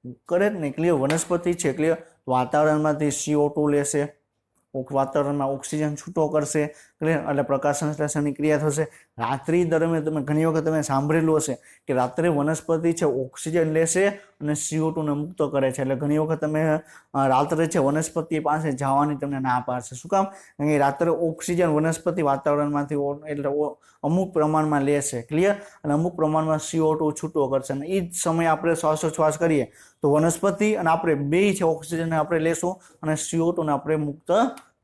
જ નહીં. ક્લિયર. વનસ્પતિ છે ક્લિયર વાતાવરણમાંથી CO2 લેશે, વાતાવરણમાં ઓક્સિજન છૂટો કરશે ક્લિયર એટલે પ્રકાશ સંશ્લેષણની ક્રિયા થશે. રાત્રિ દરમિયાન તમે ઘણી વખત તમે સાંભળેલું હશે કે રાત્રે વનસ્પતિ છે ઓક્સિજન લેશે અને CO2 ને મુક્ત કરે છે. એટલે ઘણી વખત તમે રાત્રે છે વનસ્પતિ પાસે જવાની તમને ના પાડશે. શું કામ? કારણ કે રાત્રે ઓક્સિજન વનસ્પતિ વાતાવરણમાંથી એટલે અમુક પ્રમાણમાં લેશે ક્લિયર અને અમુક પ્રમાણમાં CO2 છૂટો કરશે અને એ જ સમયે આપણે શ્વાસોચ્છ્વાસ કરીએ તો વનસ્પતિ અને આપણે બે છે ઓક્સિજન આપણે લેશું અને CO2 ને આપણે મુક્ત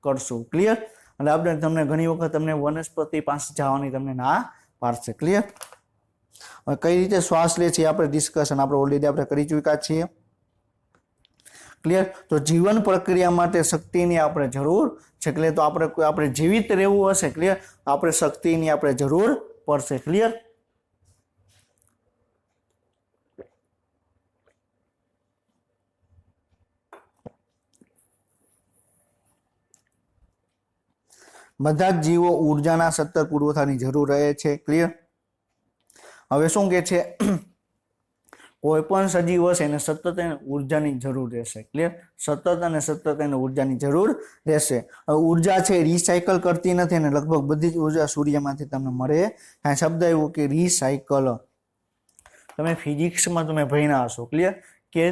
કરશું. ક્લિયર. એટલે આપણે તમને ઘણી વખત તમને વનસ્પતિ પાસે જવાની તમને ના પાડશે. ક્લિયર. કઈ રીતે શ્વાસ લે છે આપણે ડિસ્કશન આપણે ઓલરેડી આપણે કરી ચૂક્યા છીએ. ક્લિયર. તો જીવન પ્રક્રિયા માટે શક્તિની આપણે જરૂર છે. ક્લિયર. તો આપણે જીવિત રહેવું હશે ક્લિયર આપણે શક્તિની આપણે જરૂર પડશે. ક્લિયર. બધા જ જીવો ઉર્જાના સતત પુરવઠાની જરૂર રહે છે. ક્લિયર. હવે શું કે છે કોઈ પણ સજીવ હશે એને સતત એને ઉર્જાની જરૂર રહેશે. ક્લિયર. સતત અને સતત એને ઉર્જાની જરૂર રહેશે. હવે ઉર્જા છે રિસાયકલ કરતી નથી અને લગભગ બધી જ ઉર્જા સૂર્યમાંથી તમને મળે. આ શબ્દ આવ્યો કે રિસાયકલ. તમે ફિઝિક્સમાં તમે ભણ્યા હશો ક્લિયર કે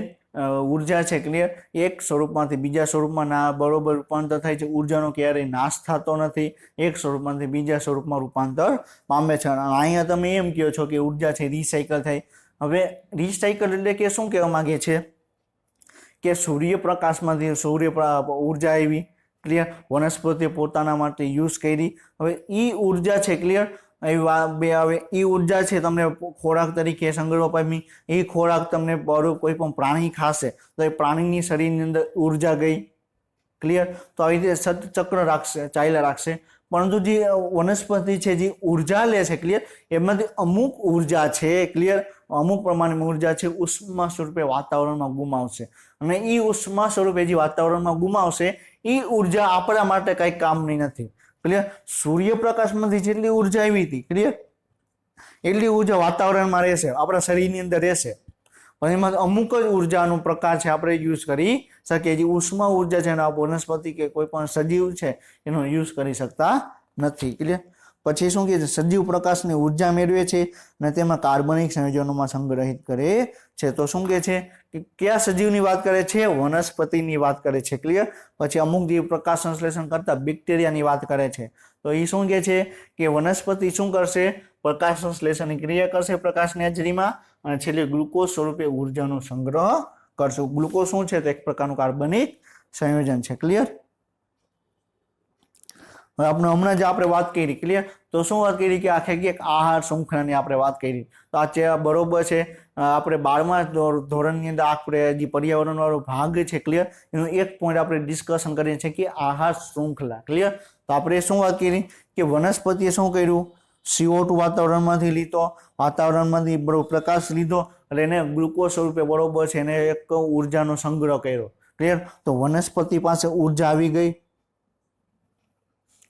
ઉર્જા છે ક્લિયર એક સ્વરૂપમાંથી બીજા સ્વરૂપમાં બરોબર રૂપાંતર થાય છે. ઉર્જાનો ક્યારેય નાશ થતો નથી, એક સ્વરૂપમાંથી બીજા સ્વરૂપમાં રૂપાંતર પામે છે. અહીંયા તમે એમ કહો છો કે ઉર્જા છે રિસાયકલ થાય. હવે રિસાયકલ એટલે કે શું કહેવા માંગે છે કે સૂર્યપ્રકાશમાંથી ઉર્જા આવી ક્લિયર વનસ્પતિએ પોતાના માટે યુઝ કરી. હવે એ ઉર્જા છે ક્લિયર હવે એ ઉર્જા છે તમને ખોરાક તરીકે સંગ્રહ પામી. એ ખોરાક તમને કોઈ પણ પ્રાણી ખાશે તો એ પ્રાણીની શરીરની અંદર ઉર્જા ગઈ. ક્લિયર. તો આવી રીતે સતચક્ર રાખશે ચાલ્યા રાખશે. પરંતુ જે વનસ્પતિ છે જે ઉર્જા લે છે ક્લિયર એમાંથી અમુક ઉર્જા છે ક્લિયર અમુક પ્રમાણમાં ઉર્જા છે ઉષ્મા સ્વરૂપે વાતાવરણમાં ગુમાવશે અને એ ઉષ્મા સ્વરૂપે જે વાતાવરણમાં ગુમાવશે એ ઉર્જા આપણા માટે કઈ કામની નથી. ક્લિયર. સૂર્યપ્રકાશમાંથી જેટલી ઉર્જા આવી હતી ક્લિયર એટલી ઉર્જા વાતાવરણમાં રહેશે, આપણા શરીરની અંદર રહેશે. પણ એમાં અમુક જ ઉર્જાનો પ્રકાર છે આપણે યુઝ કરી શકીએ. જે ઉષ્મા ઉર્જા છે એનો વનસ્પતિ કે કોઈ પણ સજીવ છે એનો યુઝ કરી શકતા નથી. ક્લિયર. પછી શું કહે છે સજીવ પ્રકાશની ઉર્જા મેળવે છે અને તેમાં કાર્બનિક સંયોજનોમાં સંગ્રહિત કરે છે. તો શું કહે છે કે કયા સજીવની વાત કરે છે? વનસ્પતિની વાત કરે છે. ક્લિયર. પછી અમુક જીવ પ્રકાશ સંશ્લેષણ કરતા બેક્ટેરિયાની વાત કરે છે. તો એ શું કહે છે કે વનસ્પતિ શું કરશે? પ્રકાશ સંશ્લેષણની ક્રિયા કરશે પ્રકાશની હાજરીમાં અને છેલ્લે ગ્લુકોઝ સ્વરૂપે ઉર્જાનો સંગ્રહ કરશે. ગ્લુકોઝ શું છે? તો એક પ્રકારનું કાર્બનિક સંયોજન છે. ક્લિયર. હવે આપણે હમણાં જ આપણે વાત કરી ક્લિયર. તો શું વાત કરી કે આખે એક આહાર શૃંખલાની આપણે વાત કરી. તો આ છે બરોબર છે. આપણે 12મા ધોરણની અંદર આપણે જે પર્યાવરણ વાળો ભાગ છે ક્લિયર એનું એક પોઈન્ટ આપણે ડિસ્કશન કરીએ છીએ કે આહાર શૃંખલા. ક્લિયર. તો આપણે શું વાત કરી કે વનસ્પતિએ શું કર્યું? CO2 વાતાવરણમાંથી લીધો, વાતાવરણમાંથી પ્રકાશ લીધો એટલે એને ગ્લુકોઝ સ્વરૂપે બરોબર છે એને એક ઉર્જાનો સંગ્રહ કર્યો. ક્લિયર. તો વનસ્પતિ પાસે ઉર્જા આવી ગઈ.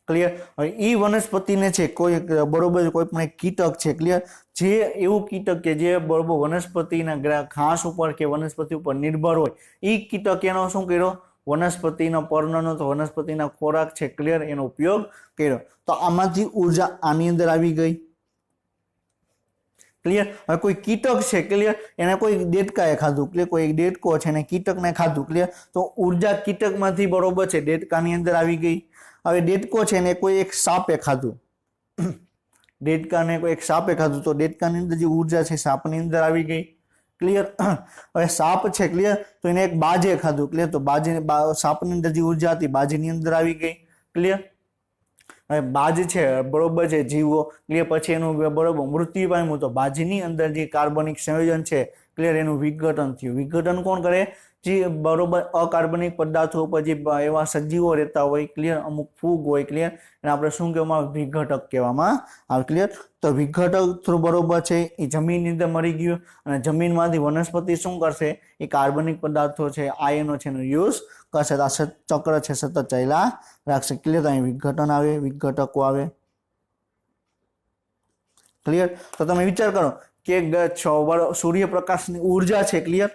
क्लियर। હવે ઈ વનસ્પતિને છે કોઈ બરોબર કોઈ પણ એક કીટક છે ક્લિયર, જે એવું કીટક કે જે બરોબર વનસ્પતિના ઘાસ ઉપર કે વનસ્પતિ ઉપર નિર્ભર હોય, ઈ કીટક એનો શું કર્યો, વનસ્પતિનો પર્ણનો તો વનસ્પતિના ખોરાક છે ક્લિયર એનો ઉપયોગ કર્યો, તો આમાંથી ઉર્જા આની અંદર આવી ગઈ ક્લિયર। હવે કોઈ કીટક છે ક્લિયર, એને કોઈ દેડકાએ ખાધું ક્લિયર, કોઈ એક દેડકો છે એને કીટકને ખાધું ક્લિયર, તો ઉર્જા કીટકમાંથી બરોબર છે દેડકાની અંદર આવી ગઈ। હવે દેડકો છે એને કોઈ એક સાપે ખાધું, દેડકાને કોઈ એક સાપે ખાધું તો દેડકાની અંદર જે ઉર્જા છે સાપની અંદર આવી ગઈ ક્લિયર। હવે સાપ છે ક્લિયર, તો એને એક બાજે ખાધું ક્લિયર, તો બાજે સાપની અંદર જે ઉર્જા હતી બાજીની અંદર આવી ગઈ ક્લિયર। હવે બાજ છે બરોબર છે જીવો ક્લિયર, પછી એનું બરોબર મૃત્યુ પામ્યું તો બાજીની અંદર જે કાર્બનિક સંયોજન છે ક્લિયર એનું વિઘટન થયું। વિઘટન કોણ કરે, જે બરોબર અકાર્બનિક પદાર્થો ઉપર જે એવા સજીવો રહેતા હોય ક્લિયર, અમુક ફૂગ હોય ક્લિયર, એને આપણે શું કહેવામાં આવે, વિઘટક કહેવામાં આવે ક્લિયર। તો વિઘટક થ્રુ બરોબર છે એ જમીનની અંદર મરી ગયું, અને જમીનમાંથી વનસ્પતિ શું કરશે, એ કાર્બનિક પદાર્થો છે આયનો છે એનો યુઝ કરશે, આ ચક્ર છે સતત ચાલ્યા રાખશે ક્લિયર। અહીં વિઘટન આવે, વિઘટકો આવે ક્લિયર। તો તમે વિચાર કરો કે સૂર્યપ્રકાશની ઉર્જા છે ક્લિયર,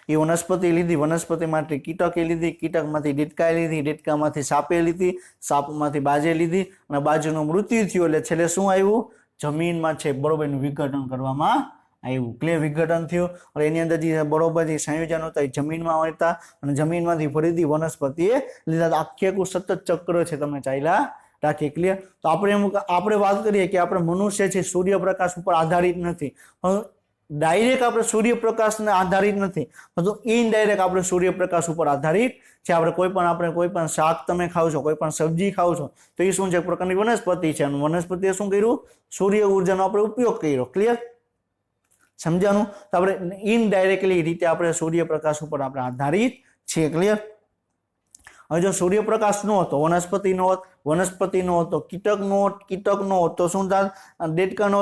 એ વનસ્પતિ લીધી, વનસ્પતિમાંથી કીટકે લીધી, કીટકમાંથી દેડકાએ લીધી, દેડકામાંથી સાપે લીધી, સાપમાંથી બાજે લીધી, અને બાજુનું મૃત્યુ થયું એટલે છેલ્લે શું આવ્યું, જમીનમાં છે બરોબર એનું વિઘટન કરવામાં આવ્યું ક્લિયર, વિઘટન થયું, અને એની અંદર જે બરોબર જે સંયોજન હતા એ જમીનમાં હતા, અને જમીનમાંથી ફરીથી વનસ્પતિએ લીધા, આખે આખું સતત ચક્ર છે તમે ચાલ્યા રાખીએ ક્લિયર। તો આપણે વાત કરીએ કે આપણે મનુષ્ય છે સૂર્યપ્રકાશ ઉપર આધારિત નથી, ડાયરેક્ટ આપણે સૂર્યપ્રકાશને આધારિત નથી, પરંતુ ઇનડાયરેક્ટ આપણે સૂર્યપ્રકાશ ઉપર આધારિત છે। આપણે કોઈ પણ શાક તમે ખાવ છો, કોઈ પણ સબ્જી ખાવ છો, તો એ શું છે, એક પ્રકારની વનસ્પતિ છે, અને વનસ્પતિએ શું કર્યું, સૂર્ય ઉર્જાનો આપણે ઉપયોગ કર્યો ક્લિયર, સમજાનું। તો આપણે ઇનડાયરેક્ટલી રીતે આપણે સૂર્યપ્રકાશ ઉપર આપણે આધારિત છીએ ક્લિયર। હવે જો સૂર્યપ્રકાશ નો હતો, વનસ્પતિનો હોત, વનસ્પતિનો હતો, કીટકનો હોત તો શું થાત, દેડકાનો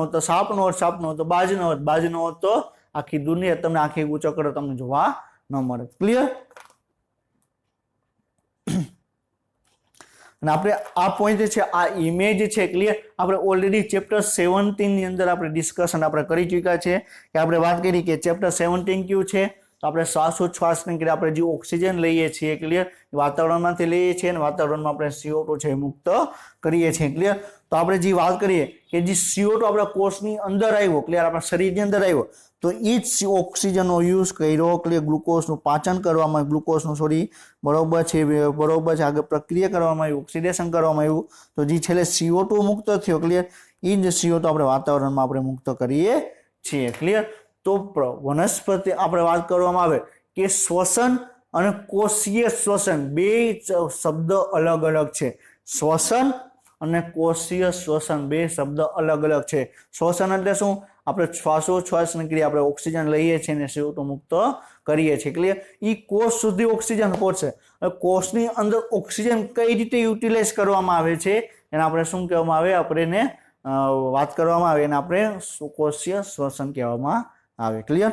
હોત તો સાપનો હોત તો બાજનો હોત તો આખી દુનિયા તમને આખી ચક્ર તમને જોવા ન મળે ક્લિયર। અને આપણે આ પોઈન્ટ છે, આ ઇમેજ છે ક્લિયર, આપણે ઓલરેડી ચેપ્ટર 17 ની અંદર આપણે ડિસ્કશન આપણે કરી ચૂક્યા છે, કે આપણે વાત કરી કે ચેપ્ટર 17 કયું છે, તો આપણે શ્વાસોચ્છ્વાસની ક્રિયા, આપણે જે ઓક્સિજન લઈએ છીએ ક્લિયર, વાતાવરણમાંથી લઈએ છીએ, અને વાતાવરણમાં આપણે CO2 છે મુક્ત કરીએ છીએ ક્લિયર। તો આપણે જે વાત કરીએ કે જે CO2 આપણા કોષની અંદર આવ્યો ક્લિયર, આપણા શરીરની અંદર આવ્યો, તો એ જ ઓક્સિજનનો યુઝ કર્યો ક્લિયર, ગ્લુકોઝનું પાચન કરવામાં, ગ્લુકોઝનું બરોબર છે આગળ પ્રક્રિયા કરવામાં આવી, ઓક્સિડેશન કરવામાં આવ્યું, તો જે છેલ્લે CO2 મુક્ત થયો ક્લિયર, એ જ CO2 આપણે વાતાવરણમાં આપણે મુક્ત કરીએ છીએ ક્લિયર। તો વનસ્પતિ આપણે વાત કરવામાં આવે કે શ્વસન અને કોષીય શ્વસન બે શબ્દ અલગ અલગ છે, શ્વસન અને કોષીય શ્વસન બે શબ્દ અલગ અલગ છે। શ્વસન એટલે શું, આપણે શ્વાસોચ્છ્વાસની ક્રિયા, આપણે ઓક્સિજન લઈએ છીએ અને CO2 મુક્ત કરીએ છીએ ક્લિયર, એ કોષ સુધી ઓક્સિજન પહોંચે, કોષની અંદર ઓક્સિજન કઈ રીતે યુટિલાઇઝ કરવામાં આવે છે એને આપણે શું કહેવામાં આવે, આપણે એને વાત કરવામાં આવે એને આપણે કોષીય શ્વસન કહેવામાં આવે ક્લિયર।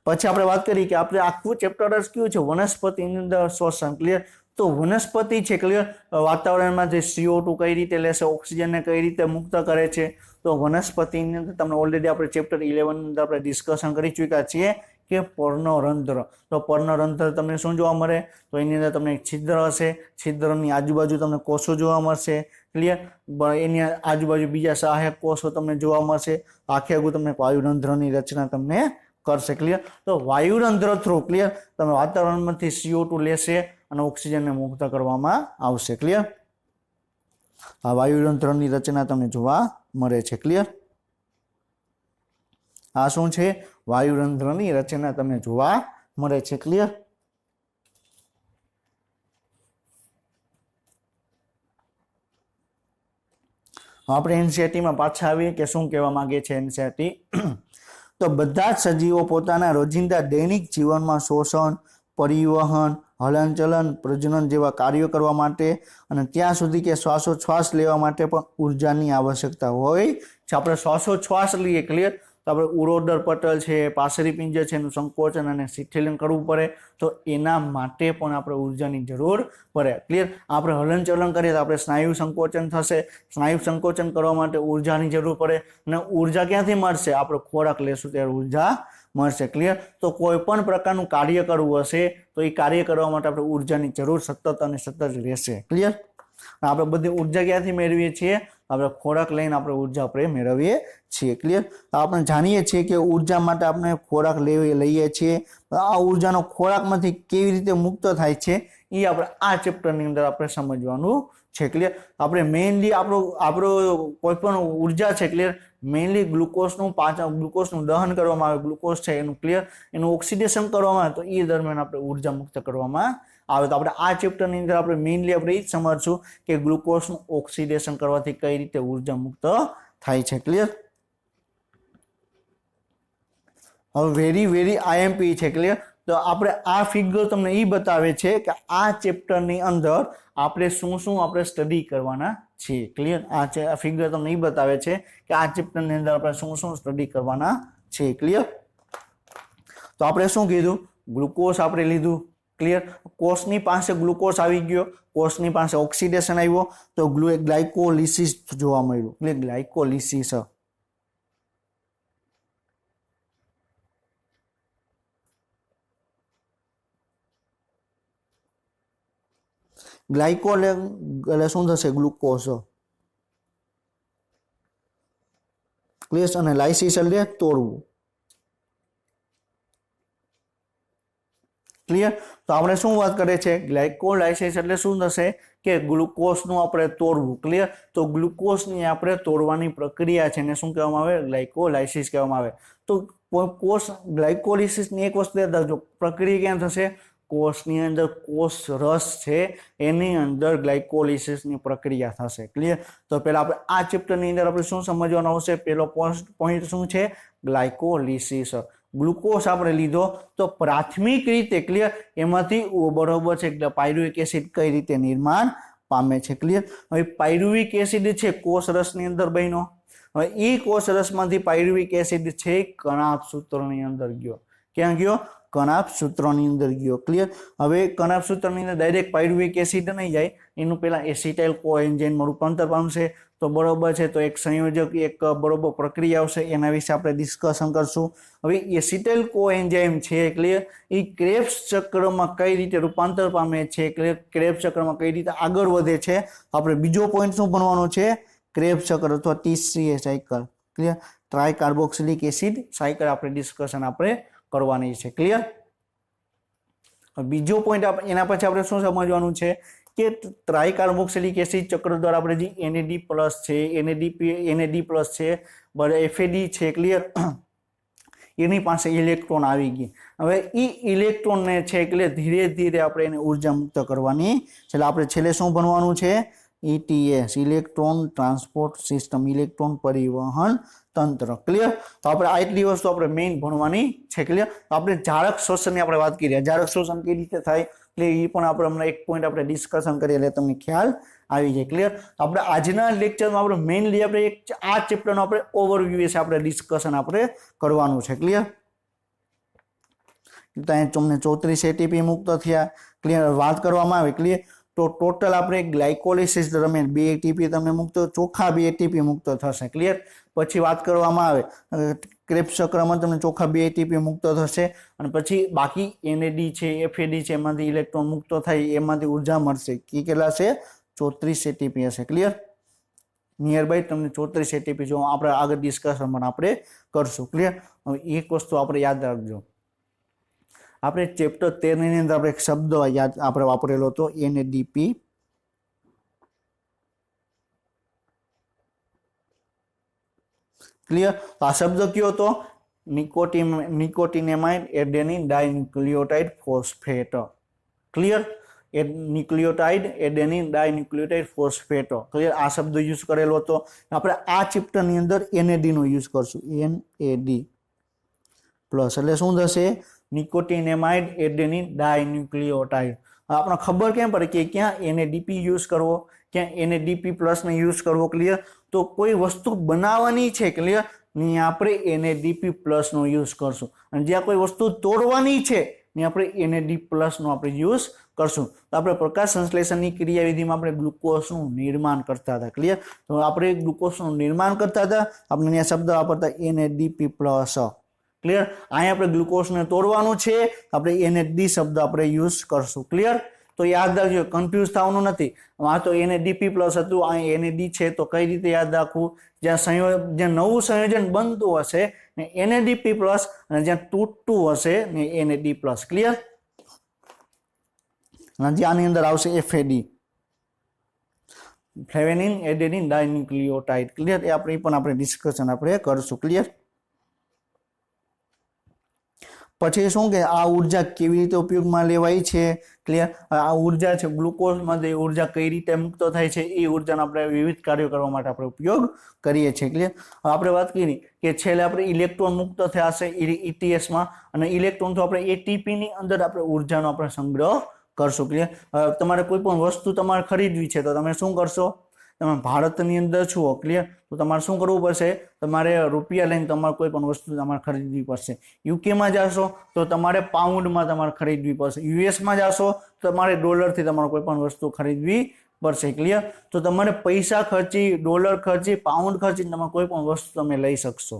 પછી આપણે વાત કરી કે આપણે આખું ચેપ્ટર જ કયું છે, વનસ્પતિની અંદર શ્વસન ક્લિયર। તો વનસ્પતિ છે ક્લિયર, વાતાવરણમાં જે CO2 કઈ રીતે લેશે, ઓક્સિજનને કઈ રીતે મુક્ત કરે છે, તો વનસ્પતિની અંદર તમને ઓલરેડી આપણે ચેપ્ટર 11 ની અંદર આપણે ડિસ્કશન કરી ચૂક્યા છીએ કે પર્ણરંધ્ર। તો પર્ણરંધ્ર તમને શું જોવા મળે, તો એની અંદર તમને એક છિદ્ર હશે, છિદ્રની આજુબાજુ તમને કોષો જોવા મળશે ક્લિયર, એની આજુબાજુ બીજા સહાયક કોષો તમને જોવા મળશે, આખે આખું તમને વાયુરંધ્રની રચના તમને કરશે ક્લિયર। તો વાયુરંધ્ર થ્રુ ક્લિયર તમે વાતાવરણમાંથી CO2 લેશે અને ઓક્સિજનને મુક્ત કરવામાં આવશે ક્લિયર। આ વાયુરંધ્રની રચના તમને જોવા મળે છે ક્લિયર। આ શું છે, વાયુરંધ્રની રચના તમને જોવા મળે છે ક્લિયર। આપણે એનસીઈઆરટીમાં પાછા આવીએ કે શું કહેવા માંગે છે એનસીઈઆરટી। તો બધા જ સજીવો પોતાના રોજિંદા દૈનિક જીવનમાં શોષણ, પરિવહન, હલનચલન, પ્રજનન જેવા કાર્યો કરવા માટે અને ત્યાં સુધી કે શ્વાસોચ્છ્વાસ લેવા માટે પણ ઉર્જાની આવશ્યકતા હોય છે। આપણે શ્વાસોચ્છ્વાસ લઈએ ક્લિયર, તો તો આપણે ઉરોદર પટલ છે, પાસરી પિંજર છે એનું સંકોચન અને શિથિલન કરવું પડે, તો એના માટે પણ આપણે ઉર્જાની જરૂર પડે. ક્લિયર. આપણે હલનચલન કરીએ તો આપણે સ્નાયુ સંકોચન થશે, સ્નાયુ સંકોચન કરવા માટે ઉર્જાની જરૂર પડે, અને ઉર્જા ક્યાંથી મળશે? આપણે ખોરાક લેશું ત્યારે ઉર્જા મળશે. ક્લિયર. તો કોઈ પણ પ્રકારનું કાર્ય કરવું હશે તો એ કાર્ય કરવા માટે આપણે ઉર્જાની જરૂર સતત અને સતત રહેશે. ક્લિયર. આપણે બધી ઉર્જા ક્યાંથી મેળવીએ છીએ? આપણે ખોરાક લઈને આપણે ઉર્જા આપણે મેળવીએ છીએ. ક્લિયર. તો આપણે જાણીએ છીએ કે ઉર્જા માટે આપણે ખોરાક લઈએ છીએ. આ ઉર્જાનો ખોરાકમાંથી કેવી રીતે મુક્ત થાય છે એ આપણે આ ચેપ્ટરની અંદર આપણે સમજવાનું છે. ક્લિયર. આપણે મેઇનલી આપણો કોઈ પણ ઉર્જા છે, ક્લિયર, મેઇનલી ગ્લુકોઝનું દહન કરવામાં આવે, ગ્લુકોઝ છે એનું, ક્લિયર, એનું ઓક્સિડેશન કરવામાં આવે, તો એ દરમિયાન આપણે ઉર્જા મુક્ત કરવામાં આવે. તો આપણે આ ચેપ્ટરની અંદર આપણે મેઇનલી આપણે એ જ સમજશું કે ગ્લુકોઝનું ઓક્સિડેશન કરવાથી કઈ રીતે ઉર્જા મુક્ત થાય છે. ક્લિયર. હવે વેરી આઈએમપી છે. ક્લિયર. તો આપણે આ ફિગર તમને એ બતાવે છે કે આ ચેપ્ટરની અંદર આપણે શું આપણે સ્ટડી કરવાના છીએ. ક્લિયર. આ ફિગર તમને એ બતાવે છે કે આ ચેપ્ટરની અંદર આપણે શું સ્ટડી કરવાના છે. ક્લિયર. તો આપણે શું કીધું? ગ્લુકોઝ આપણે લીધું. ક્લિયર. કોષની પાસે ગ્લુકોઝ આવી ગયો, કોષની પાસે ઓક્સિડેશન આવ્યો, તો ગ્લાયકોલિસિસ જોવા મળ્યું. ક્લિયર. ગ્લાયકોલિસિસ. ગ્લાયકોલ એટલે શું થશે? ગ્લુકોઝ. ક્લિયર. અને લાઇસિસ એટલે તોડવું. ક્લિયર. તો આપણે શું વાત કરીએ છીએ? ગ્લાયકોલાઇસિસ એટલે શું થશે કે ગ્લુકોઝનું આપણે તોડવું. ક્લિયર. તો ગ્લુકોઝની આપણે તોડવાની પ્રક્રિયા છે એને શું કહેવામાં આવે? ગ્લાયકોલાઇસિસ કહેવામાં આવે. તો કોષ ગ્લાયકોલિસિસની એક વસ્તુ યાદ રાખજો, પ્રક્રિયા ક્યાં થશે? કોષની અંદર કોષ રસ છે એની અંદર ગ્લાયકોલિસિસની પ્રક્રિયા થશે. ક્લિયર. તો પહેલા આપણે આ ચેપ્ટરની અંદર આપણે શું સમજવાનું આવશે? પહેલો પોઈન્ટ શું છે? ગ્લાયકોલિસિસ. ગ્લુકોઝ આપણે લીધો તો પ્રાથમિક રીતે, ક્લિયર, એમાંથી બરોબર છે પાયરુવિક એસિડ કઈ રીતે નિર્માણ પામે છે. ક્લિયર. હવે પાયરુવિક એસિડ છે કોષ રસની અંદર બન્યો. હવે એ કોષ રસમાંથી પાયરુવિક એસિડ છે કણાભ સૂત્રની અંદર ગયો. ક્યાં ગયો? કણાભ સૂત્રની અંદર ગયો. ક્લિયર. હવે કણાભ સૂત્રની અંદર ડાયરેક્ટ પાયરુવિક એસિડ નહીં જાય, એનું પહેલા એસિટાઇલ કોએન્ઝાઇમમાં રૂપાંતર પામશે. તો બરોબર છે, તો એક સંયોજક એક બરોબર પ્રક્રિયા આવશે, એના વિશે આપણે ડિસ્કશન કરશું. હવે એસિટાઇલ કોએન્ઝાઇમ છે, ક્લિયર, એ ક્રેબ્સ ચક્રમાં કઈ રીતે રૂપાંતર પામે છે, ક્લિયર, ક્રેબ્સ ચક્રમાં કઈ રીતે આગળ વધે છે. આપણે બીજો પોઈન્ટ શું ભણવાનો છે? ક્રેબ્સ ચક્ર અથવા TCA cycle. Clear. Try carboxylic acid cycle આપણે ડિસ્કશન આપણે કરવાની છે. ક્લિયર. બીજો પોઈન્ટ એના પછી આપણે શું સમજવાનું છે કે ટ્રાય કાર્બોક્સિલિક એસિડ ચક્ર દ્વારા આપણે જે NAD+ છે, NAD+ છે, FAD છે, ક્લિયર, એની પાસે ઇલેક્ટ્રોન આવી ગઈ. હવે એ ઇલેક્ટ્રોનને છે એટલે ધીરે ધીરે આપણે એને ઉર્જા મુક્ત કરવાની છે. આપણે છેલ્લે શું ભણવાનું છે? ETS, electron transport system, electron પરિવહન તંત્ર. ક્લિયર. તો આપણે આટલી વસ્તુ આપણે મેઇન ભણવાની છે. ક્લિયર. તો આપણે જાળક શોષણની આપણે વાત કરીએ. જાળક શોષણ કેવી રીતે થાય એટલે એ પણ આપણે હમણાં એક પોઈન્ટ આપણે ડિસ્કશન કરીએ એટલે તમને ખ્યાલ આવી જાય. ક્લિયર. આપણે આજના લેક્ચરમાં આપણે મેઇનલી આપણે આ ચેપ્ટરનો આપણે ઓવરવ્યુ વિશે આપણે ડિસ્કશન આપણે કરવાનું છે. ક્લિયર. ત્યાં તમને 34 ATP મુક્ત થયા. ક્લિયર. વાત કરવામાં આવે, ક્લિયર, તો ટોટલ આપણે ગ્લાયકોલિસિસ દરમિયાન 2 ATP તમને મુક્ત, ચોખ્ખા 2 ATP મુક્ત થશે. ક્લિયર. પછી વાત કરવામાં આવે ક્રેબ્સ ચક્રમાં તમને ચોખ્ખા 2 ATP મુક્ત થશે, અને પછી બાકી NAD છે, FAD છે, એમાંથી ઇલેક્ટ્રોન મુક્ત થાય, એમાંથી ઉર્જા મળશે. કેટલા છે? 34 ATP હશે. ક્લિયર. નિયર બાય તમને 34 ATP જો આપણે આગળ ડિસ્કશનમાં આપણે કરશું. ક્લિયર. હવે એક વસ્તુ આપણે યાદ રાખજો, આપણે ચેપ્ટર 13 ની અંદર આપણે એક શબ્દ યાદ આપણે વાપરેલો હતો, NADP. ક્લિયર. આ શબ્દ કયો હતો? Nicotinamide adenine dinucleotide phosphate. Clear. Nucleotide adenine dinucleotide phosphate. Clear. આ શબ્દ યુઝ કરેલો હતો. આપણે આ ચેપ્ટરની અંદર NAD નો યુઝ કરશું. NAD પ્લસ એટલે શું થશે? નિકોટિનેમાઇડ એડેનિન ડાઇન્યુક્લિયોટાઇડ. આપણે ખબર કેમ પડે કે ક્યાં NADP યુઝ કરવો, ક્યાં NADP+ ને યુઝ કરવો. ક્લિયર. તો કોઈ વસ્તુ બનાવવાની છે, ક્લિયર, ને આપણે NADP+ નો યુઝ કરશું અને જ્યાં કોઈ વસ્તુ તોડવાની છે ને આપણે NAD+ નો આપણે યુઝ કરશું. તો આપણે પ્રકાશ સંશ્લેષણની ક્રિયાવિધિમાં આપણે ગ્લુકોઝનું નિર્માણ કરતા હતા. ક્લિયર? તો આપણે ગ્લુકોઝનું નિર્માણ કરતા હતા, આપણે અહીંયા શબ્દ વાપરતા NADP+. ક્લિયર? અહીંયા આપણે ગ્લુકોઝને તોડવાનું છે, આપણે NAD શબ્દ આપણે યુઝ કરશું. ક્લિયર? તો યાદ રાખજો, કન્ફ્યુઝ થવાનું નથી. આ તો NADP+ હતું, અહીં NAD છે, તો કઈ રીતે યાદ રાખવું? જ્યાં નવું સંયોજન બનતું હશે ને NADP+ અને જ્યાં તૂટતું હશે ને NAD+. ક્લિયર? અને આની અંદર આવશે FAD, ફ્લેવેનિન એડેનિન ડાયન્યુક્લિયોટાઇડ. ક્લિયર? એ આપણે ડિસ્કશન આપણે કરશું. ક્લિયર? પછી શું કે આ ઉર્જા કેવી રીતે ઉપયોગમાં લેવાય છે? ક્લિયર? આ ઉર્જા છે ગ્લુકોઝમાંથી ઉર્જા કઈ રીતે મુક્ત થાય છે, એ ઉર્જાનો આપણે વિવિધ કાર્યો કરવા માટે આપણે ઉપયોગ કરીએ છીએ. ક્લિયર? આપણે વાત કરી કે છેલ્લે આપણે ઇલેક્ટ્રોન મુક્ત થયા છે ETSમાં, અને ઇલેક્ટ્રોનથી આપણે ATPની અંદર આપણે ઉર્જાનો આપણે સંગ્રહ કરશું. ક્લિયર? તમારે કોઈ પણ વસ્તુ તમારે ખરીદવી છે તો તમે શું કરશો? તમે ભારતની અંદર છો. ક્લિયર? તો તમારે શું કરવું પડશે? તમારે રૂપિયા લઈને તમારે કોઈ પણ વસ્તુ તમારે ખરીદવી પડશે. યુકેમાં જશો તો તમારે પાઉન્ડમાં તમારે ખરીદવી પડશે. યુએસમાં જશો તો તમારે ડોલરથી તમારે કોઈ પણ વસ્તુ ખરીદવી પડશે. ક્લિયર? તો તમારે પૈસા ખર્ચી, ડોલર ખર્ચી, પાઉન્ડ ખર્ચીને તમે કોઈ પણ વસ્તુ તમે લઈ શકશો.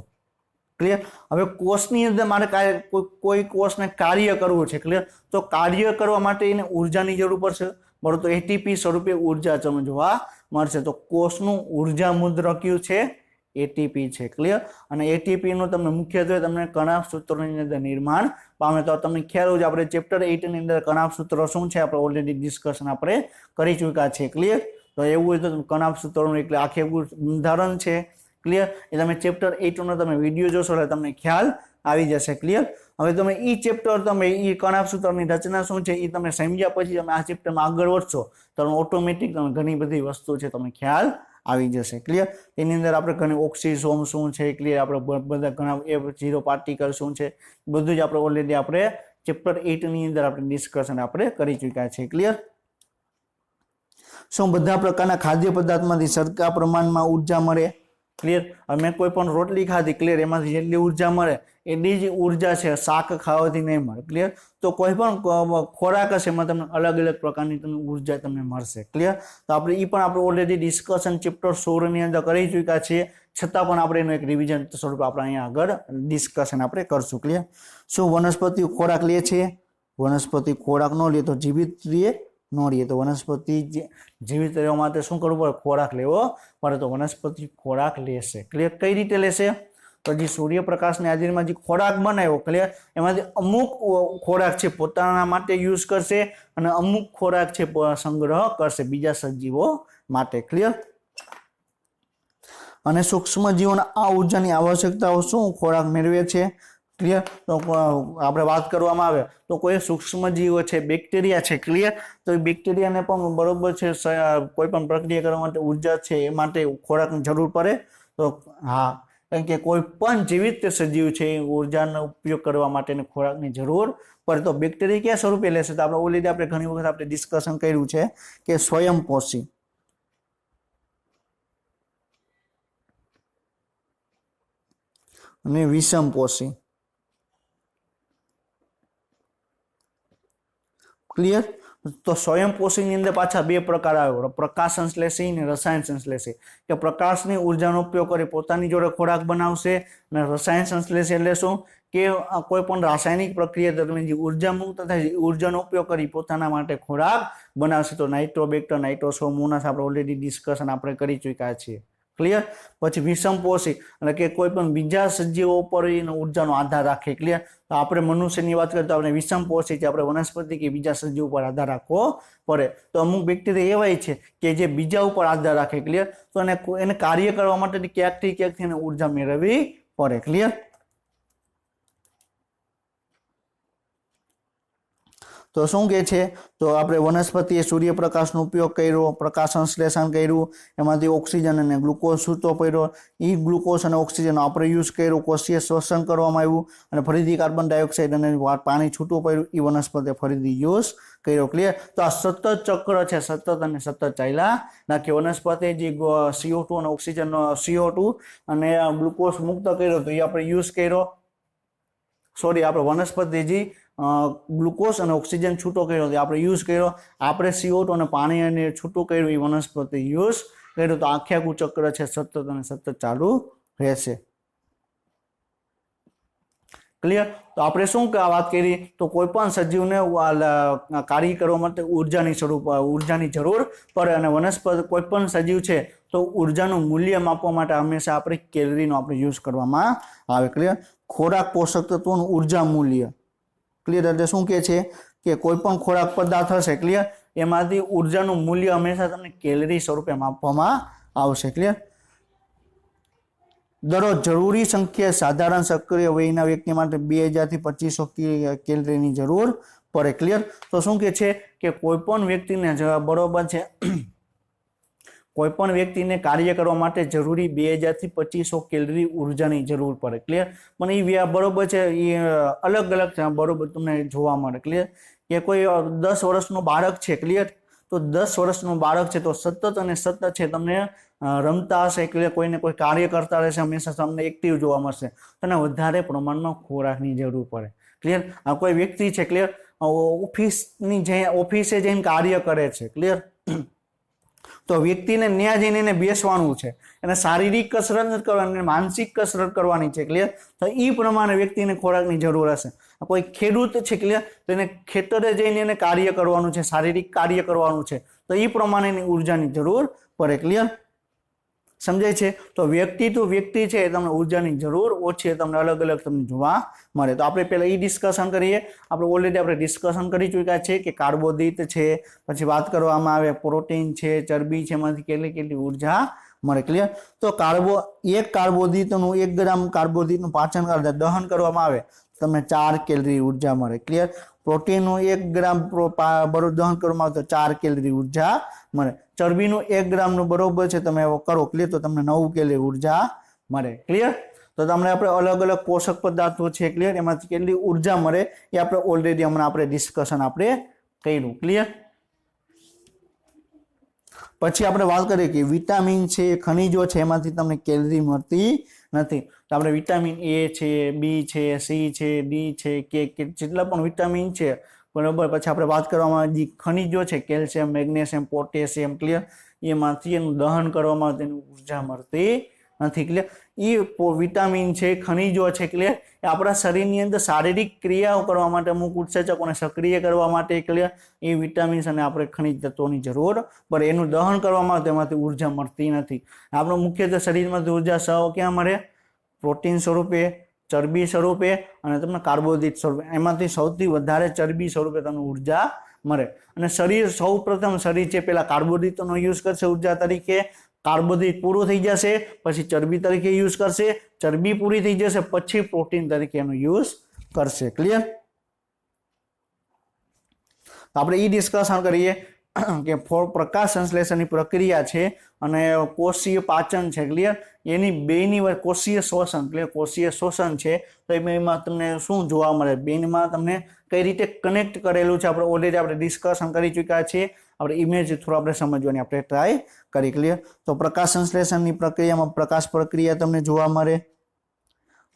ક્લિયર? હવે કોષની અંદર મારે કોઈ કોષને કાર્ય કરવું છે. ક્લિયર? તો કાર્ય કરવા માટે એને ઉર્જાની જરૂર પડશે, બરોબર? તો ATP સ્વરૂપે ઉર્જા તમને જોવા મળશે. તો કોષનું ઉર્જા મુદ્રક કયું છે? ATP છે. ક્લિયર? અને ATP નું તમને મુખ્યત્વે તમને કણાભ સૂત્રોની અંદર નિર્માણ પામે. તો તમને ખ્યાલ હોય, આપણે ચેપ્ટર 8 ની અંદર કણાભ સૂત્રો શું છે આપણે ઓલરેડી ડિસ્કશન આપણે કરી ચૂક્યા છે. ક્લિયર? તો એવું હોય તો કણાભ સૂત્રોનું એટલે આખું બંધારણ છે. ક્લિયર? એ તમે ચેપ્ટર 8 નો તમે વિડીયો જોશો એટલે તમને ખ્યાલ આવી જશે. ક્લિયર? હવે તમે ઈ ચેપ્ટર તમે ઈ કણાભ સૂત્રની રચના શું છે એ તમે સમજ્યા પછી તમે આ ચેપ્ટરમાં આગળ વધશો તો ઓટોમેટિક તમે ઘણી બધી વસ્તુ છે તમને ખ્યાલ આવી જશે. ક્લિયર? એની અંદર આપણે ઘણી ઓક્સિસોમ શું છે, ક્લિયર, આપણે બધા ઘણા F0 પાર્ટિકલ શું છે, બધું જ આપણે ઓલરેડી આપણે ચેપ્ટર 8 ની અંદર આપણે ડિસ્કશન આપણે કરી ચૂક્યા છે. ક્લિયર? શું બધા પ્રકારના ખાદ્ય પદાર્થમાંથી સરખા પ્રમાણમાં ઉર્જા મળે? ક્લિયર? મેં કોઈ પણ રોટલી ખાધી, ક્લિયર, એમાંથી જેટલી ઉર્જા મળે એટલી જ ઉર્જા છે શાક ખાવાથી નહીં મળે. ક્લિયર? તો કોઈ પણ ખોરાક હશે એમાં તમને અલગ અલગ પ્રકારની તમને ઉર્જા તમને મળશે. ક્લિયર? તો આપણે એ પણ આપણે ઓલરેડી ડિસ્કશન ચેપ્ટર 16 ની અંદર કરી ચૂક્યા છીએ, છતાં પણ આપણે એનું એક રિવિઝન સ્વરૂપ આપણે અહીંયા આગળ ડિસ્કશન આપણે કરશું. ક્લિયર? શું વનસ્પતિ ખોરાક લે છે? વનસ્પતિ ખોરાક ન લે તો જીવિત રહે ન રહે. તો વનસ્પતિ જીવિત રહેવા માટે શું કરવું પડે? ખોરાક લેવો પડે. તો વનસ્પતિ ખોરાક લેશે. ક્લિયર? કઈ રીતે લેશે? તો જે સૂર્યપ્રકાશની હાજરીમાં જે ખોરાક બનાવ્યો, ક્લિયર, એમાંથી અમુક ખોરાક છે પોતાના માટે યુઝ કરશે અને અમુક ખોરાક છે સંગ્રહ કરશે બીજા સજીવો માટે. ક્લિયર? અને સૂક્ષ્મ જીવોના આ ઉર્જાની આવશ્યકતાઓ શું ખોરાક મેળવે છે? ક્લિયર? તો આપણે વાત કરવામાં આવે તો કોઈ સૂક્ષ્મ જીવો છે, બેક્ટેરિયા છે. ક્લિયર? તો એ બેક્ટેરિયાને પણ બરોબર છે કોઈ પણ પ્રક્રિયા કરવા માટે ઉર્જા છે એ માટે ખોરાકની જરૂર પડે. તો હા, કારણ કે કોઈ પણ જીવિત સજીવ છે એ ઉર્જાનો ઉપયોગ કરવા માટે ખોરાકની જરૂર પડે. તો બેક્ટેરિયા કયા સ્વરૂપે લેશે? તો આપણે ઓલરેડી આપણે ઘણી વખત આપણે ડિસ્કશન કર્યું છે કે સ્વયંપોષી અને વિષમપોષી. ક્લિયર? તો સ્વયંપોષીની અંદર પાછા બે પ્રકાર આવ્યો, પ્રકાશ સંશ્લેષી અને રસાયણ સંશ્લેષી. કે પ્રકાશની ઉર્જાનો ઉપયોગ કરી પોતાની જોડે ખોરાક બનાવશે, અને રસાયણ સંશ્લેષી એટલે શું કે કોઈ પણ રાસાયણિક પ્રક્રિયા દરમિયાન જે ઉર્જા મુક્ત થાય છે ઉર્જાનો ઉપયોગ કરી પોતાના માટે ખોરાક બનાવશે. તો નાઇટ્રોબેક્ટર, નાઇટ્રોસોમોનાસ આપણે ઓલરેડી ડિસ્કશન આપણે કરી ચૂક્યા છીએ. ક્લિયર? પછી વિષમપોષી એટલે કે કોઈ પણ બીજા સજીવો પર ઉર્જાનો આધાર રાખે. ક્લિયર? તો આપણે મનુષ્યની વાત કરીએ તો આપણે વિષમપોષી છે, આપણે વનસ્પતિ કે બીજા સજીવ ઉપર આધાર રાખવો પડે. તો અમુક બેક્ટેરિયા એવા છે કે જે બીજા ઉપર આધાર રાખે. ક્લિયર? તો એને કાર્ય કરવા માટે ક્યાંકથી એને ઉર્જા મેળવવી પડે. ક્લિયર? તો તો શું કહે છે, તો આપણે વનસ્પતિએ સૂર્યપ્રકાશનો ઉપયોગ કર્યો, પ્રકાશ સંશ્લેષણ કર્યું, એમાંથી ઓક્સિજન અને ગ્લુકોઝ છૂટો પડ્યો, એ ગ્લુકોઝ અને ઓક્સિજન આપણે યુઝ કર્યું, કોષીય શ્વસન કરવામાં આવ્યું અને ફરીથી કાર્બન ડાયોક્સાઇડ અને પાણી છૂટું પડ્યું, એ વનસ્પતિએ ફરીથી યુઝ કર્યો. ક્લિયર? તો આ સતત ચક્ર છે, સતત અને સતત ચાલ્યા નાખી. વનસ્પતિએ જે CO2 અને ઓક્સિજન CO2 અને ગ્લુકોઝ મુક્ત કર્યો તો એ આપણે યુઝ કર્યો, સોરી આપણે વનસ્પતિ જે ગ્લુકોઝ અને ઓક્સિજન છૂટો કર્યો આપણે યુઝ કર્યો, આપણે CO2 અને પાણી અને છૂટું કર્યું એ વનસ્પતિ યુઝ કર્યું. તો આખે આખું ચક્ર છે સતત અને સતત ચાલુ રહેશે. ક્લિયર? તો આપણે શું વાત કરી, તો કોઈ પણ સજીવને કાર્ય કરવા માટે ઉર્જાની જરૂર પડે અને વનસ્પતિ કોઈ પણ સજીવ છે તો ઉર્જાનું મૂલ્ય માપવા માટે હંમેશા આપણે કેલરીનો આપણે યુઝ કરવામાં આવે. ક્લિયર? ખોરાક પોષક તત્વોનું ઉર્જા મૂલ્ય. ક્લિયર? એટલે શું કહે છે કે કોઈ પણ ખોરાક પદાર્થ હશે, ક્લિયર, એમાંથી ઉર્જાનું મૂલ્ય હંમેશા તમને કેલરી સ્વરૂપે માપવામાં આવશે. ક્લિયર? દરરોજ જરૂરી સંખ્યા સાધારણ સક્રિય વયના વ્યક્તિ માટે 2000 થી 2500 કેલરીની જરૂર પડે. ક્લિયર? તો શું કહે છે કે કોઈ પણ વ્યક્તિને બરોબર છે કોઈ પણ વ્યક્તિને કાર્ય કરવા માટે જરૂરી 2000 થી 2500 કેલરી ઉર્જાની જરૂર પડે. ક્લિયર? પણ એ બરોબર છે, એ અલગ અલગ છે, બરોબર તમને જોવા મળે. ક્લિયર? કે કોઈ 10 વર્ષનું બાળક છે, ક્લિયર, તો 10 વર્ષનું બાળક છે તો સતત અને સતત છે તમને રમતા હશે, ક્લિયર, કોઈને કોઈ કાર્ય કરતા રહેશે, હંમેશા તમને એક્ટિવ જોવા મળશે, અને વધારે પ્રમાણમાં ખોરાકની જરૂર પડે. ક્લિયર? આ કોઈ વ્યક્તિ છે, ક્લિયર, ઓફિસે જઈને કાર્ય કરે છે, ક્લિયર, તો વ્યક્તિને ત્યાં જઈને એને બેસવાનું છે, એને શારીરિક કસરત કરવાની, માનસિક કસરત કરવાની છે. ક્લિયર? તો એ પ્રમાણે વ્યક્તિને ખોરાકની જરૂર હશે. કોઈ ખેડૂત છે, ક્લિયર, તો એને ખેતરે જઈને એને કાર્ય કરવાનું છે, શારીરિક કાર્ય કરવાનું છે, તો એ પ્રમાણેની ઉર્જાની જરૂર પડે. ક્લિયર? સમજાય છે? તો વ્યક્તિ ટુ વ્યક્તિ છે તમને ઉર્જાની જરૂર ઓછી, તમને અલગ અલગ તમને જોવા મળે. તો આપણે પહેલા એ ડિસ્કશન કરીએ. આપણે ઓલરેડી આપણે ડિસ્કશન કરી ચૂક્યા છે કે કાર્બોદિત છે, પછી વાત કરવામાં આવે પ્રોટીન છે, ચરબી છે, એમાંથી કેટલી કેટલી ઉર્જા મળે. ક્લિયર? તો એક કાર્બોદિતનું 1 ગ્રામ કાર્બોદિતનું પાચન દહન કરવામાં આવે તમને 4 કેલરી ઉર્જા મળે. ક્લિયર? પ્રોટીનનું 1 ગ્રામ દહન કરવામાં આવે તો 4 કેલરી ઉર્જા મળે. ચરબીનું 1 ગ્રામનું બરોબર છે તમે કરો, ક્લિયર, તો તમને 9 કેલરી ઉર્જા મળે. ક્લિયર? તો તમને આપણે અલગ અલગ પોષક પદાર્થો છે, ક્લિયર, એમાંથી કેટલી ઉર્જા મળે એ આપણે ઓલરેડી હમણાં આપણે ડિસ્કશન આપણે કર્યું. ક્લિયર? પછી આપણે વાત કરીએ કે વિટામિન છે, ખનિજો છે, એમાંથી તમને કેલરી મળતી નથી. તો આપણે વિટામિન A છે, B છે, C છે, D છે, કે જેટલા પણ વિટામિન છે, બરાબર, પછી આપણે વાત કરવામાં જે ખનિજો છે, કેલ્શિયમ, મેગ્નેશિયમ, પોટેશિયમ, ક્લિયર, એમાંથી એનું દહન કરવામાં તેની ઉર્જા મળતી નથી. ક્લિયર? એ વિટામિન છે, ખનિજો છે, ક્લિયર, એ આપણા શરીરની અંદર શારીરિક ક્રિયાઓ કરવા માટે, અમુક ઉત્સેચકોને સક્રિય કરવા માટે, ક્લિયર, એ વિટામિન્સ અને આપણે ખનિજ તત્વોની જરૂર પડે. એનું દહન કરવામાં તેમાંથી ઉર્જા મળતી નથી. આપણું મુખ્યત્વે શરીરમાંથી ઉર્જા ક્યાં મળે? પ્રોટીન સ્વરૂપે, ચરબી સ્વરૂપે અને તમને કાર્બોદિત સ્વરૂપે. એમાંથી સૌથી વધારે ચરબી સ્વરૂપે તમને ઉર્જા મળે. અને સૌ પ્રથમ શરીર છે પેલા કાર્બોદિતનો યુઝ કરશે ઉર્જા તરીકે, કાર્બોદિત પૂરું થઈ જશે પછી ચરબી તરીકે યુઝ કરશે, ચરબી પૂરી થઈ જશે પછી પ્રોટીન તરીકે એનો યુઝ કરશે. ક્લિયર? આપણે એ ડિસ્કશન કરીએ કે પ્રકાશ સંશ્લેષણની પ્રક્રિયા છે અને કોષીય પાચન છે, ક્લિયર, એની બેની વચ્ચે કોષીય શોષણ, ક્લિયર, કોષીય શોષણ છે, તો એમાં તમને શું જોવા મળે, બેનમાં તમને કઈ રીતે કનેક્ટ કરેલું છે આપણે ઓલરેડી આપણે ડિસ્કશન કરી ચૂક્યા છીએ. આપણે ઇમેજ થ્રુ આપણે સમજવાની આપણે ટ્રાય કરી. ક્લિયર? તો પ્રકાશ સંશ્લેષણની પ્રક્રિયામાં પ્રકાશ પ્રક્રિયા તમને જોવા મળે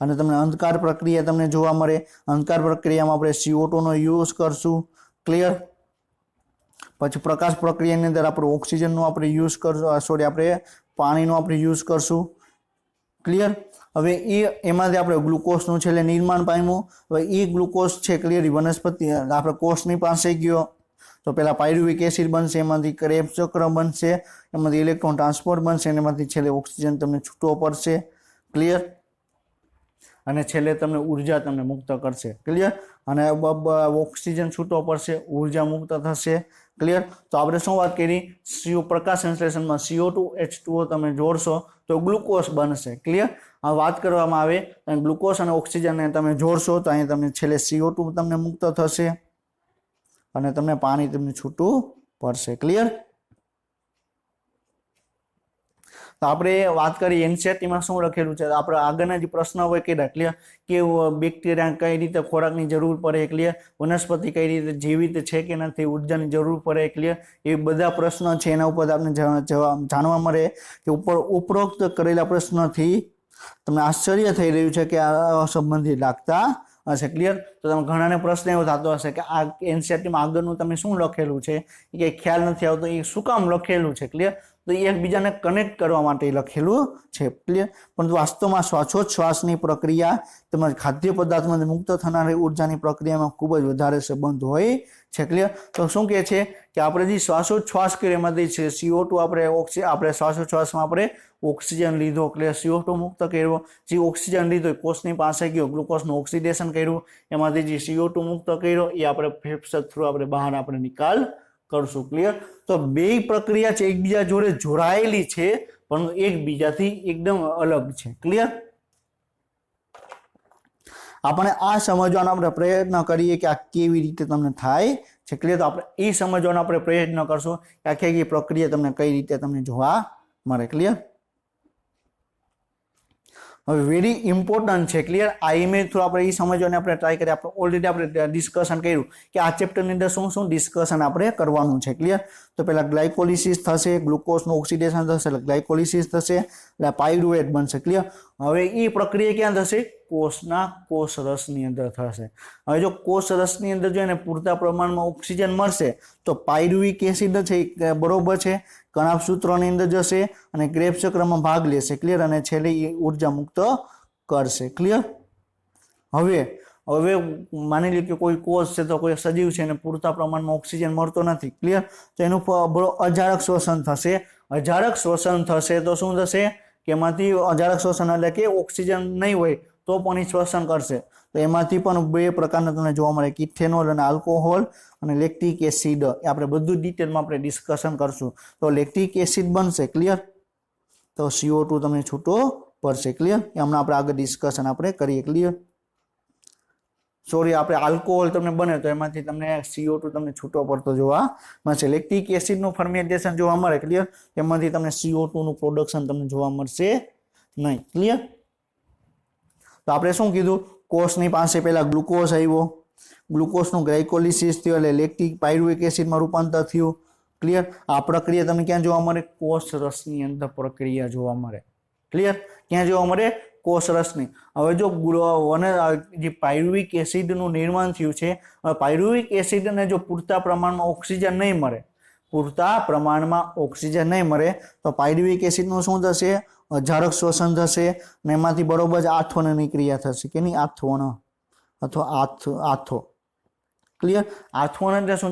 અને તમને અંધકાર પ્રક્રિયા તમને જોવા મળે. અંધકાર પ્રક્રિયામાં આપણે CO2 નો યુઝ કરશું. ક્લિયર? પછી પ્રકાશ પ્રક્રિયાની અંદર આપણે ઓક્સિજનનો આપણે યુઝ કરશું, સોરી આપણે પાણીનો આપણે યુઝ કરશું. ક્લિયર? હવે એમાંથી આપણે ગ્લુકોઝનું છેલ્લે નિર્માણ પામ્યું. હવે એ ગ્લુકોઝ છે, ક્લિયર, વનસ્પતિ આપણે કોષની પાસે ગયો તો પેલા પાયરુવિક એસિડ બનશે, એમાંથી ક્રેબ્સ ચક્ર બનશે, એમાંથી ઇલેક્ટ્રોન ટ્રાન્સપોર્ટ બનશે, એમાંથી છેલ્લે ઓક્સિજન તમને છૂટો પડશે. ક્લિયર? અને છેલ્લે તમને ઉર્જા તમને મુક્ત કરશે. ક્લિયર? અને ઓક્સિજન છૂટો પડશે, ઉર્જા મુક્ત થશે. ક્લિયર? તો આપણે શું વાત કરી, પ્રકાશ સંશ્લેષણમાં CO2 H2O તમે જોડશો તો ગ્લુકોઝ બનશે. ક્લિયર? આ વાત કરવામાં આવે ગ્લુકોઝ અને ઓક્સિજનને તમે જોડશો તો અહીં તમને છેલ્લે CO2 તમને મુક્ત થશે. અને તમને પાણી તમને છૂટું પડશે. ક્લિયર? તો આપણે વાત કરીએ એનસીઈઆરટીમાં શું લખેલું છે. આપણે આગળના જે પ્રશ્ન હોય કે ક્લિયર કે બેક્ટેરિયા કઈ રીતે ખોરાકની જરૂર પડે, ક્લિયર વનસ્પતિ કઈ રીતે જીવિત છે કે નથી, ઉર્જાની જરૂર પડે, ક્લિયર એ બધા પ્રશ્નો છે એના ઉપર આપણે જાણવા મળે કે ઉપરોક્ત કરેલા પ્રશ્નથી તમને આશ્ચર્ય થઈ રહ્યું છે કે આ સંબંધિત લાગતા હશે. ક્લિયર? તો તમે ઘણાને પ્રશ્ન એવો થતો હશે કે આ એનસીઈઆરટીમાં આગળનું તમે શું લખેલું છે એ ખ્યાલ નથી આવતો, એ શું કામ લખેલું છે. ક્લિયર? તો એ એકબીજાને કનેક્ટ કરવા માટે લખેલું છે. ક્લિયર? પરંતુ વાસ્તવમાં શ્વાસોચ્છ્વાસની પ્રક્રિયા તેમજ ખાદ્ય પદાર્થમાંથી મુક્ત થનારી ઉર્જાની પ્રક્રિયામાં ખૂબ જ વધારે સંબંધ હોય છે. ક્લિયર? તો શું કહે છે કે આપણે જે શ્વાસોચ્છ્વાસ કરીએ એમાંથી છે CO2 આપણે શ્વાસોચ્છ્વાસમાં આપણે ઓક્સિજન લીધો, ક્લિયર CO2 મુક્ત કર્યો, જે ઓક્સિજન લીધો કોષની પાસે ગયો, ગ્લુકોઝનું ઓક્સિડેશન કર્યું, એમાંથી જે CO2 મુક્ત કર્યો એ આપણે ફેફસા થ્રુ આપણે બહાર આપણે નિકાલ કરશું. ક્લિયર? તો બે પ્રક્રિયા છે એકબીજા જોડે જોડાયેલી છે પરંતુ એકબીજાથી એકદમ અલગ છે. ક્લિયર? આપણે આ સમજવાનો આપણે પ્રયત્ન કરીએ કે આ કેવી રીતે તમને થાય છે. ક્લિયર? તો આપણે એ સમજવાનો આપણે પ્રયત્ન કરશું કે આખી પ્રક્રિયા તમને કઈ રીતે તમને જોવા મળે. ક્લિયર? હવે વેરી ઇમ્પોર્ટન્ટ છે. ક્લિયર? આ ઇમેજ થ્રુ આપણે એ સમજવાને આપણે ટ્રાય કરીએ. આપણે ઓલરેડી આપણે ડિસ્કશન કર્યું કે આ ચેપ્ટરની અંદર શું શું ડિસ્કશન આપણે કરવાનું છે. ક્લિયર? તો પહેલા ગ્લાયકોલિસિસ થશે, ગ્લુકોઝનું ઓક્સિડેશન થશે એટલે ગ્લાયકોલિસિસ થશે એટલે પાયરુવેટ બનશે. ક્લિયર? હવે એ પ્રક્રિયા ક્યાં થશે? કોષના કોષ રસની અંદર થશે. હવે જો કોષ રસની અંદર જો એને પૂરતા પ્રમાણમાં ઓક્સિજન મળશે તો પાયરુવિક એસિડ છે બરોબર છે કણાભસૂત્રોની અંદર જશે અને ક્રેબ્સ ચક્રમાં ભાગ લેશે. ક્લિયર? અને છેલ્લે એ ઉર્જા મુક્ત કરશે. ક્લિયર? હવે માની લો કે કોઈ કોષ છે તો કોઈ સજીવ છે અને પૂરતા પ્રમાણમાં ઓક્સિજન મળતો નથી. ક્લિયર? તો એનું અજારક શ્વસન થશે. અજારક શ્વસન થશે તો શું થશે કે એમાંથી અજારક શ્વસન એટલે કે ઓક્સિજન નહીં હોય તો પણ એ શ્વસન કરશે. તો એમાંથી પણ બે પ્રકારના તમને જોવા મળે, ઇથેનોલ અને આલ્કોહોલ અને લેક્ટિક એસિડ. એ આપણે બધું ડિટેલમાં આપણે ડિસ્કશન કરશું. તો લેક્ટિક એસિડ બનશે. ક્લિયર? તો CO2 તમને છૂટો પડશે. ક્લિયર? એ હમણાં આપણે આગળ ડિસ્કશન આપણે કરીએ. ક્લિયર? સોરી, આપણે આલ્કોહોલ તમને બને તો એમાંથી તમને CO2 તમને છૂટો પડતો જોવા મળશે. લેક્ટિક એસિડનું ફર્મેન્ટેશન જોવા મળે. ક્લિયર? એમાંથી તમને CO2 નું પ્રોડક્શન તમને જોવા મળશે નહીં. ક્લિયર? તો આપણે શું કીધું? કોષની પાસે પહેલા ગ્લુકોઝ આવ્યો, ગ્લુકોઝનું ગ્લાયકોલિસિસ થયું એટલે લેક્ટિક પાયરુવિક એસિડમાં રૂપાંતર થયું. ક્લિયર? આ પ્રક્રિયા તમને ક્યાં જોવા મળે? કોષ રસની અંદર પ્રક્રિયા જોવા મળે. ક્લિયર? ક્યાં જોવા મળે? કોષ રસની. હવે જો જે પાયરુવિક એસિડનું નિર્માણ થયું છે, હવે પાયરુવિક એસિડને જો પૂરતા પ્રમાણમાં ઓક્સિજન નહીં મળે તો પાયરુવિક એસિડનું શું થશે? અજારક શ્વસન થશે અને એમાંથી બરોબર જ આથોનની ક્રિયા થશે. કે નહીં? આથોન અથવા આથો. ક્લિયર? આથોન એટલે શું?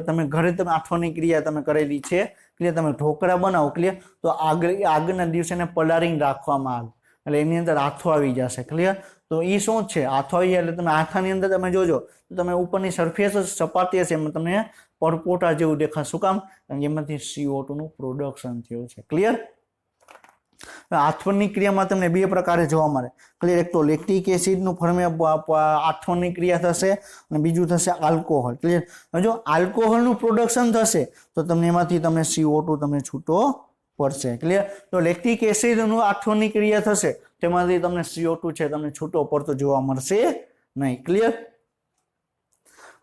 તમે ઘરે તમે આથોની ક્રિયા તમે કરેલી છે. ક્લિયર? તમે ઢોકળા બનાવો. ક્લિયર? તો આગળના દિવસે એને પલાળીને રાખવામાં આવે એટલે એની અંદર આથો આવી જશે. ક્લિયર? તો એ શું છે? આથો આવી એટલે તમે આથાની અંદર તમે જોજો તો તમે ઉપરની સરફેસ સપાટી હશે એમાં તમને પરપોટા જેવું દેખાશે. શું કામ? કારણ કે એમાંથી CO2 નું પ્રોડક્શન થયું છે. ક્લિયર? આથોનની ક્રિયામાં તમને બે પ્રકારે જોવા મળે. ક્લિયર? એક તો લેક્ટિક એસિડનું આથોનની ક્રિયા થશે અને બીજું થશે આલ્કોહોલ. ક્લિયર? જો આલ્કોહોલનું પ્રોડક્શન થશે તો તમને એમાંથી તમને CO2 તમને છૂટો પડશે. ક્લિયર? તો લેક્ટિક એસિડનું આથોનની ક્રિયા થશે તેમાંથી તમને CO2 છે તમને છૂટો પડતો જોવા મળશે નહીં. ક્લિયર?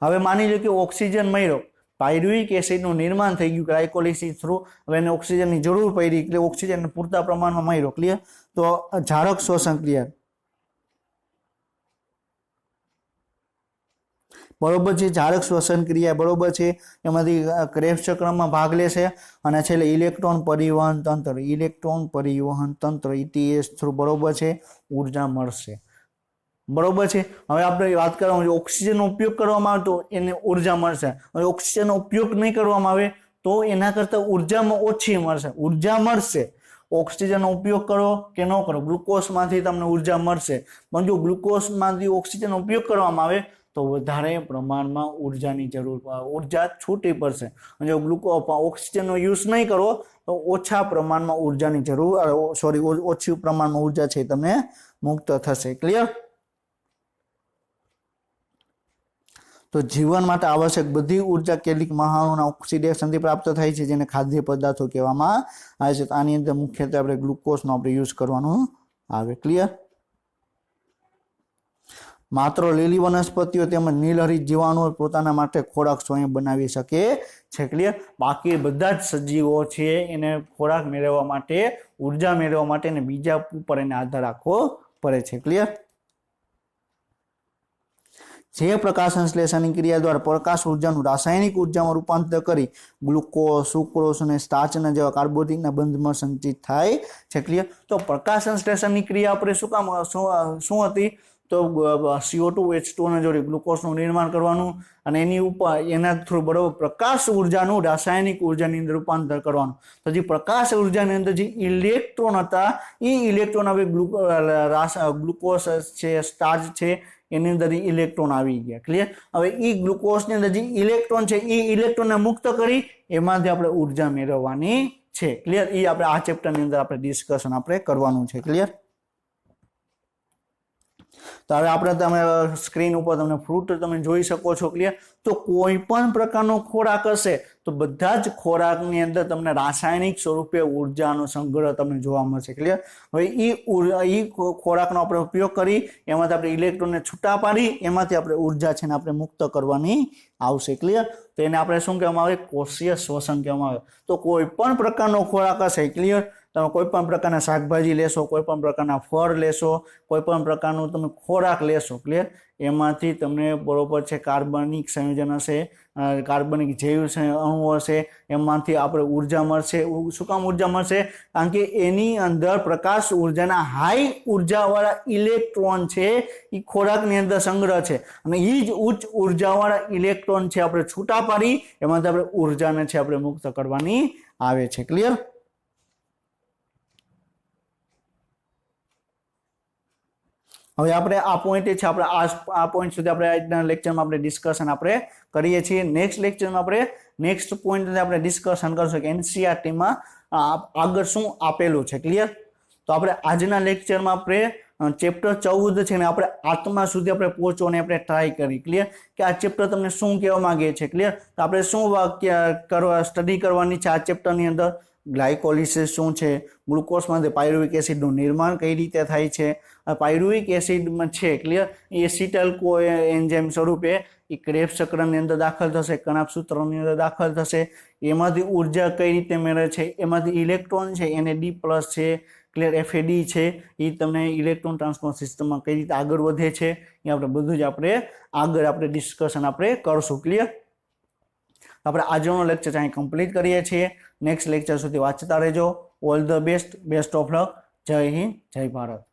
હવે માની લો કે ઓક્સિજન મળ્યો, પાયરુવિક એસિડનું નિર્માણ થઈ ગયું ગ્લાયકોલિસિસ થ્રુ, હવે એને ઓક્સિજનની જરૂર પડી એટલે ઓક્સિજન પૂરતા પ્રમાણમાં મળ્યો. ક્લિયર? તો જારક શ્વસન. ક્લિયર? બરોબર છે. જારક શ્વસન ક્રિયા બરોબર છે. એમાંથી ક્રેબ્સ ચક્રમાં ભાગ લેશે અને છેલ્લે ઇલેક્ટ્રોન પરિવહન તંત્ર ETS થ્રુ બરોબર છે ઉર્જા મળશે. બરોબર છે. હવે આપણે વાત કરવામાં ઓક્સિજનનો ઉપયોગ કરવામાં આવે તો એને ઉર્જા મળશે. હવે ઓક્સિજનનો ઉપયોગ નહીં કરવામાં આવે તો એના કરતાં ઉર્જામાં ઓછી મળશે. ઉર્જા મળશે. ઓક્સિજનનો ઉપયોગ કરો કે ન કરો, ગ્લુકોઝમાંથી તમને ઉર્જા મળશે. પણ જો ગ્લુકોઝમાંથી ઓક્સિજનનો ઉપયોગ કરવામાં આવે તો વધારે પ્રમાણમાં ઉર્જા છૂટી પડશે. અને જો ઓક્સિજનનો યુઝ નહીં કરો તો ઓછા પ્રમાણમાં ઉર્જાની ઓછું પ્રમાણમાં ઉર્જા છે તમને મુક્ત થશે. ક્લિયર? તો તો જીવન માટે આવશ્યક બધી ઉર્જા કેટલીક મહાણુના ઓક્સિડેશનથી પ્રાપ્ત થાય છે, જેને ખાદ્ય પદાર્થો કહેવામાં આવે છે. આની અંદર મુખ્યત્વે આપણે ગ્લુકોઝનો આપણે યુઝ કરવાનું આવે. ક્લિયર? માત્ર લીલી વનસ્પતિઓ તેમજ નીલહરિત જીવાણુઓ પોતાના માટે ખોરાક સ્વયં બનાવી શકે છે. ક્લિયર? બાકી બધા જ સજીવો છે એને ખોરાક મેળવવા માટે, ઉર્જા મેળવવા માટે એને બીજા ઉપર એને આધાર રાખવો પડે છે. ક્લિયર? જે પ્રકાશ સંશ્લેષણની ક્રિયા દ્વારા પ્રકાશ ઉર્જાનું રાસાયણિક ઉર્જામાં રૂપાંતર કરી ગ્લુકોઝ, સુક્રોઝ અને સ્ટાર્ચના જેવા કાર્બોદિતના બંધમાં સંચિત થાય છે. ક્લિયર? તો પ્રકાશ સંશ્લેષણની ક્રિયા આપણે શું હતી? તો CO2 H2 ના જોડે ગ્લુકોઝનું નિર્માણ કરવાનું અને એની ઉપર એના થ્રુ બરોબર પ્રકાશ ઉર્જાનું રાસાયણિક ઉર્જાની અંદર રૂપાંતર કરવાનું. તો જે પ્રકાશ ઉર્જાની અંદર જે ઇલેક્ટ્રોન હતા એ ઇલેક્ટ્રોન હવે ગ્લુકોઝ છે, સ્ટાર્ચ છે, એની અંદર ઇલેક્ટ્રોન આવી ગયા. ક્લિયર? હવે એ ગ્લુકોઝની અંદર જે ઇલેક્ટ્રોન છે એ ઇલેક્ટ્રોનને મુક્ત કરી એમાંથી આપણે ઉર્જા મેળવવાની છે. ક્લિયર? એ આપણે આ ચેપ્ટરની અંદર આપણે ડિસ્કશન આપણે કરવાનું છે. ક્લિયર? તો હવે આપણે તમે સ્ક્રીન ઉપર તમે ફ્રૂટ તમે જોઈ શકો છો. ક્લિયર? તો કોઈ પણ પ્રકારનો ખોરાક હશે તો બધા જ ખોરાકની અંદર તમને રાસાયણિક સ્વરૂપે ઉર્જાનો સંગ્રહ તમને જોવા મળશે. ક્લિયર? હવે એ ખોરાકનો આપણે ઉપયોગ કરી એમાંથી આપણે ઇલેક્ટ્રોનને છૂટા પાડી એમાંથી આપણે ઉર્જા છે ને આપણે મુક્ત કરવાની આવશે. ક્લિયર? તો એને આપણે શું કહેવામાં આવે? કોષીય શ્વસન કહેવામાં આવે. તો કોઈ પણ પ્રકારનો ખોરાક હશે. ક્લિયર? તમે કોઈ પણ પ્રકારના શાકભાજી લેશો, કોઈ પણ પ્રકારના ફળ લેશો, કોઈ પણ પ્રકારનું તમે ખોરાક લેશો. ક્લિયર? એમાંથી તમને બરોબર છે કાર્બનિક સંયોજન હશે, કાર્બનિક જૈવ અણુ હશે, એમાંથી આપણે ઉર્જા મળશે. શું કામ ઉર્જા મળશે? કારણ કે એની અંદર પ્રકાશ ઉર્જાના હાઈ ઉર્જાવાળા ઇલેક્ટ્રોન છે એ ખોરાકની અંદર સંગ્રહ છે અને એ જ ઉચ્ચ ઉર્જાવાળા ઇલેક્ટ્રોન છે આપણે છૂટા પાડી એમાંથી આપણે ઉર્જાને છે આપણે મુક્ત કરવાની આવે છે. ક્લિયર? હવે આપણે આ પોઈન્ટ છે આપણે આ પોઈન્ટ સુધી આપણે આજના લેક્ચરમાં આપણે ડિસ્કશન આપણે કરીએ છીએ. નેક્સ્ટ લેક્ચરમાં આપણે નેક્સ્ટ પોઈન્ટ આપણે ડિસ્કશન કરશું કે એનસીઈઆરટીમાં આગળ શું આપેલું છે. ક્લિયર? તો આપણે આજના લેક્ચરમાં આપણે ચેપ્ટર 14 છે ને આપણે આત્મા સુધી આપણે પહોંચવાની આપણે ટ્રાય કરી. ક્લિયર? કે આ ચેપ્ટર તમને શું કહેવા માંગે છે. ક્લિયર? તો આપણે શું સ્ટડી કરવાની છે આ ચેપ્ટરની અંદર? ગ્લાયકોલિસિસ શું છે, ગ્લુકોઝમાંથી પાયરુવિક એસિડનું નિર્માણ કઈ રીતે થાય છે, પાયરુવિક એસિડમાં છે ક્લિયર એસિટલ કો એન્ઝાઇમ સ્વરૂપે એ ક્રેબ્સ ચક્રની અંદર દાખલ થશે, કણાભ સૂત્રની અંદર દાખલ થશે, એમાંથી ઉર્જા કઈ રીતે મેળવે છે, એમાંથી ઇલેક્ટ્રોન છે Na+D+ છે ક્લિયર FAD છે એ તમને ઇલેક્ટ્રોન ટ્રાન્સપોર્ટ સિસ્ટમમાં કઈ રીતે આગળ વધે છે એ આપણે બધું જ આપણે આગળ આપણે ડિસ્કશન આપણે કરશું. ક્લિયર? આપણે આજનો લેક્ચર અહીં કમ્પ્લીટ કરીએ છીએ. નેક્સ્ટ લેક્ચર સુધી વાંચતા રહેજો. All the best of luck. જય હિન્દ, જય ભારત.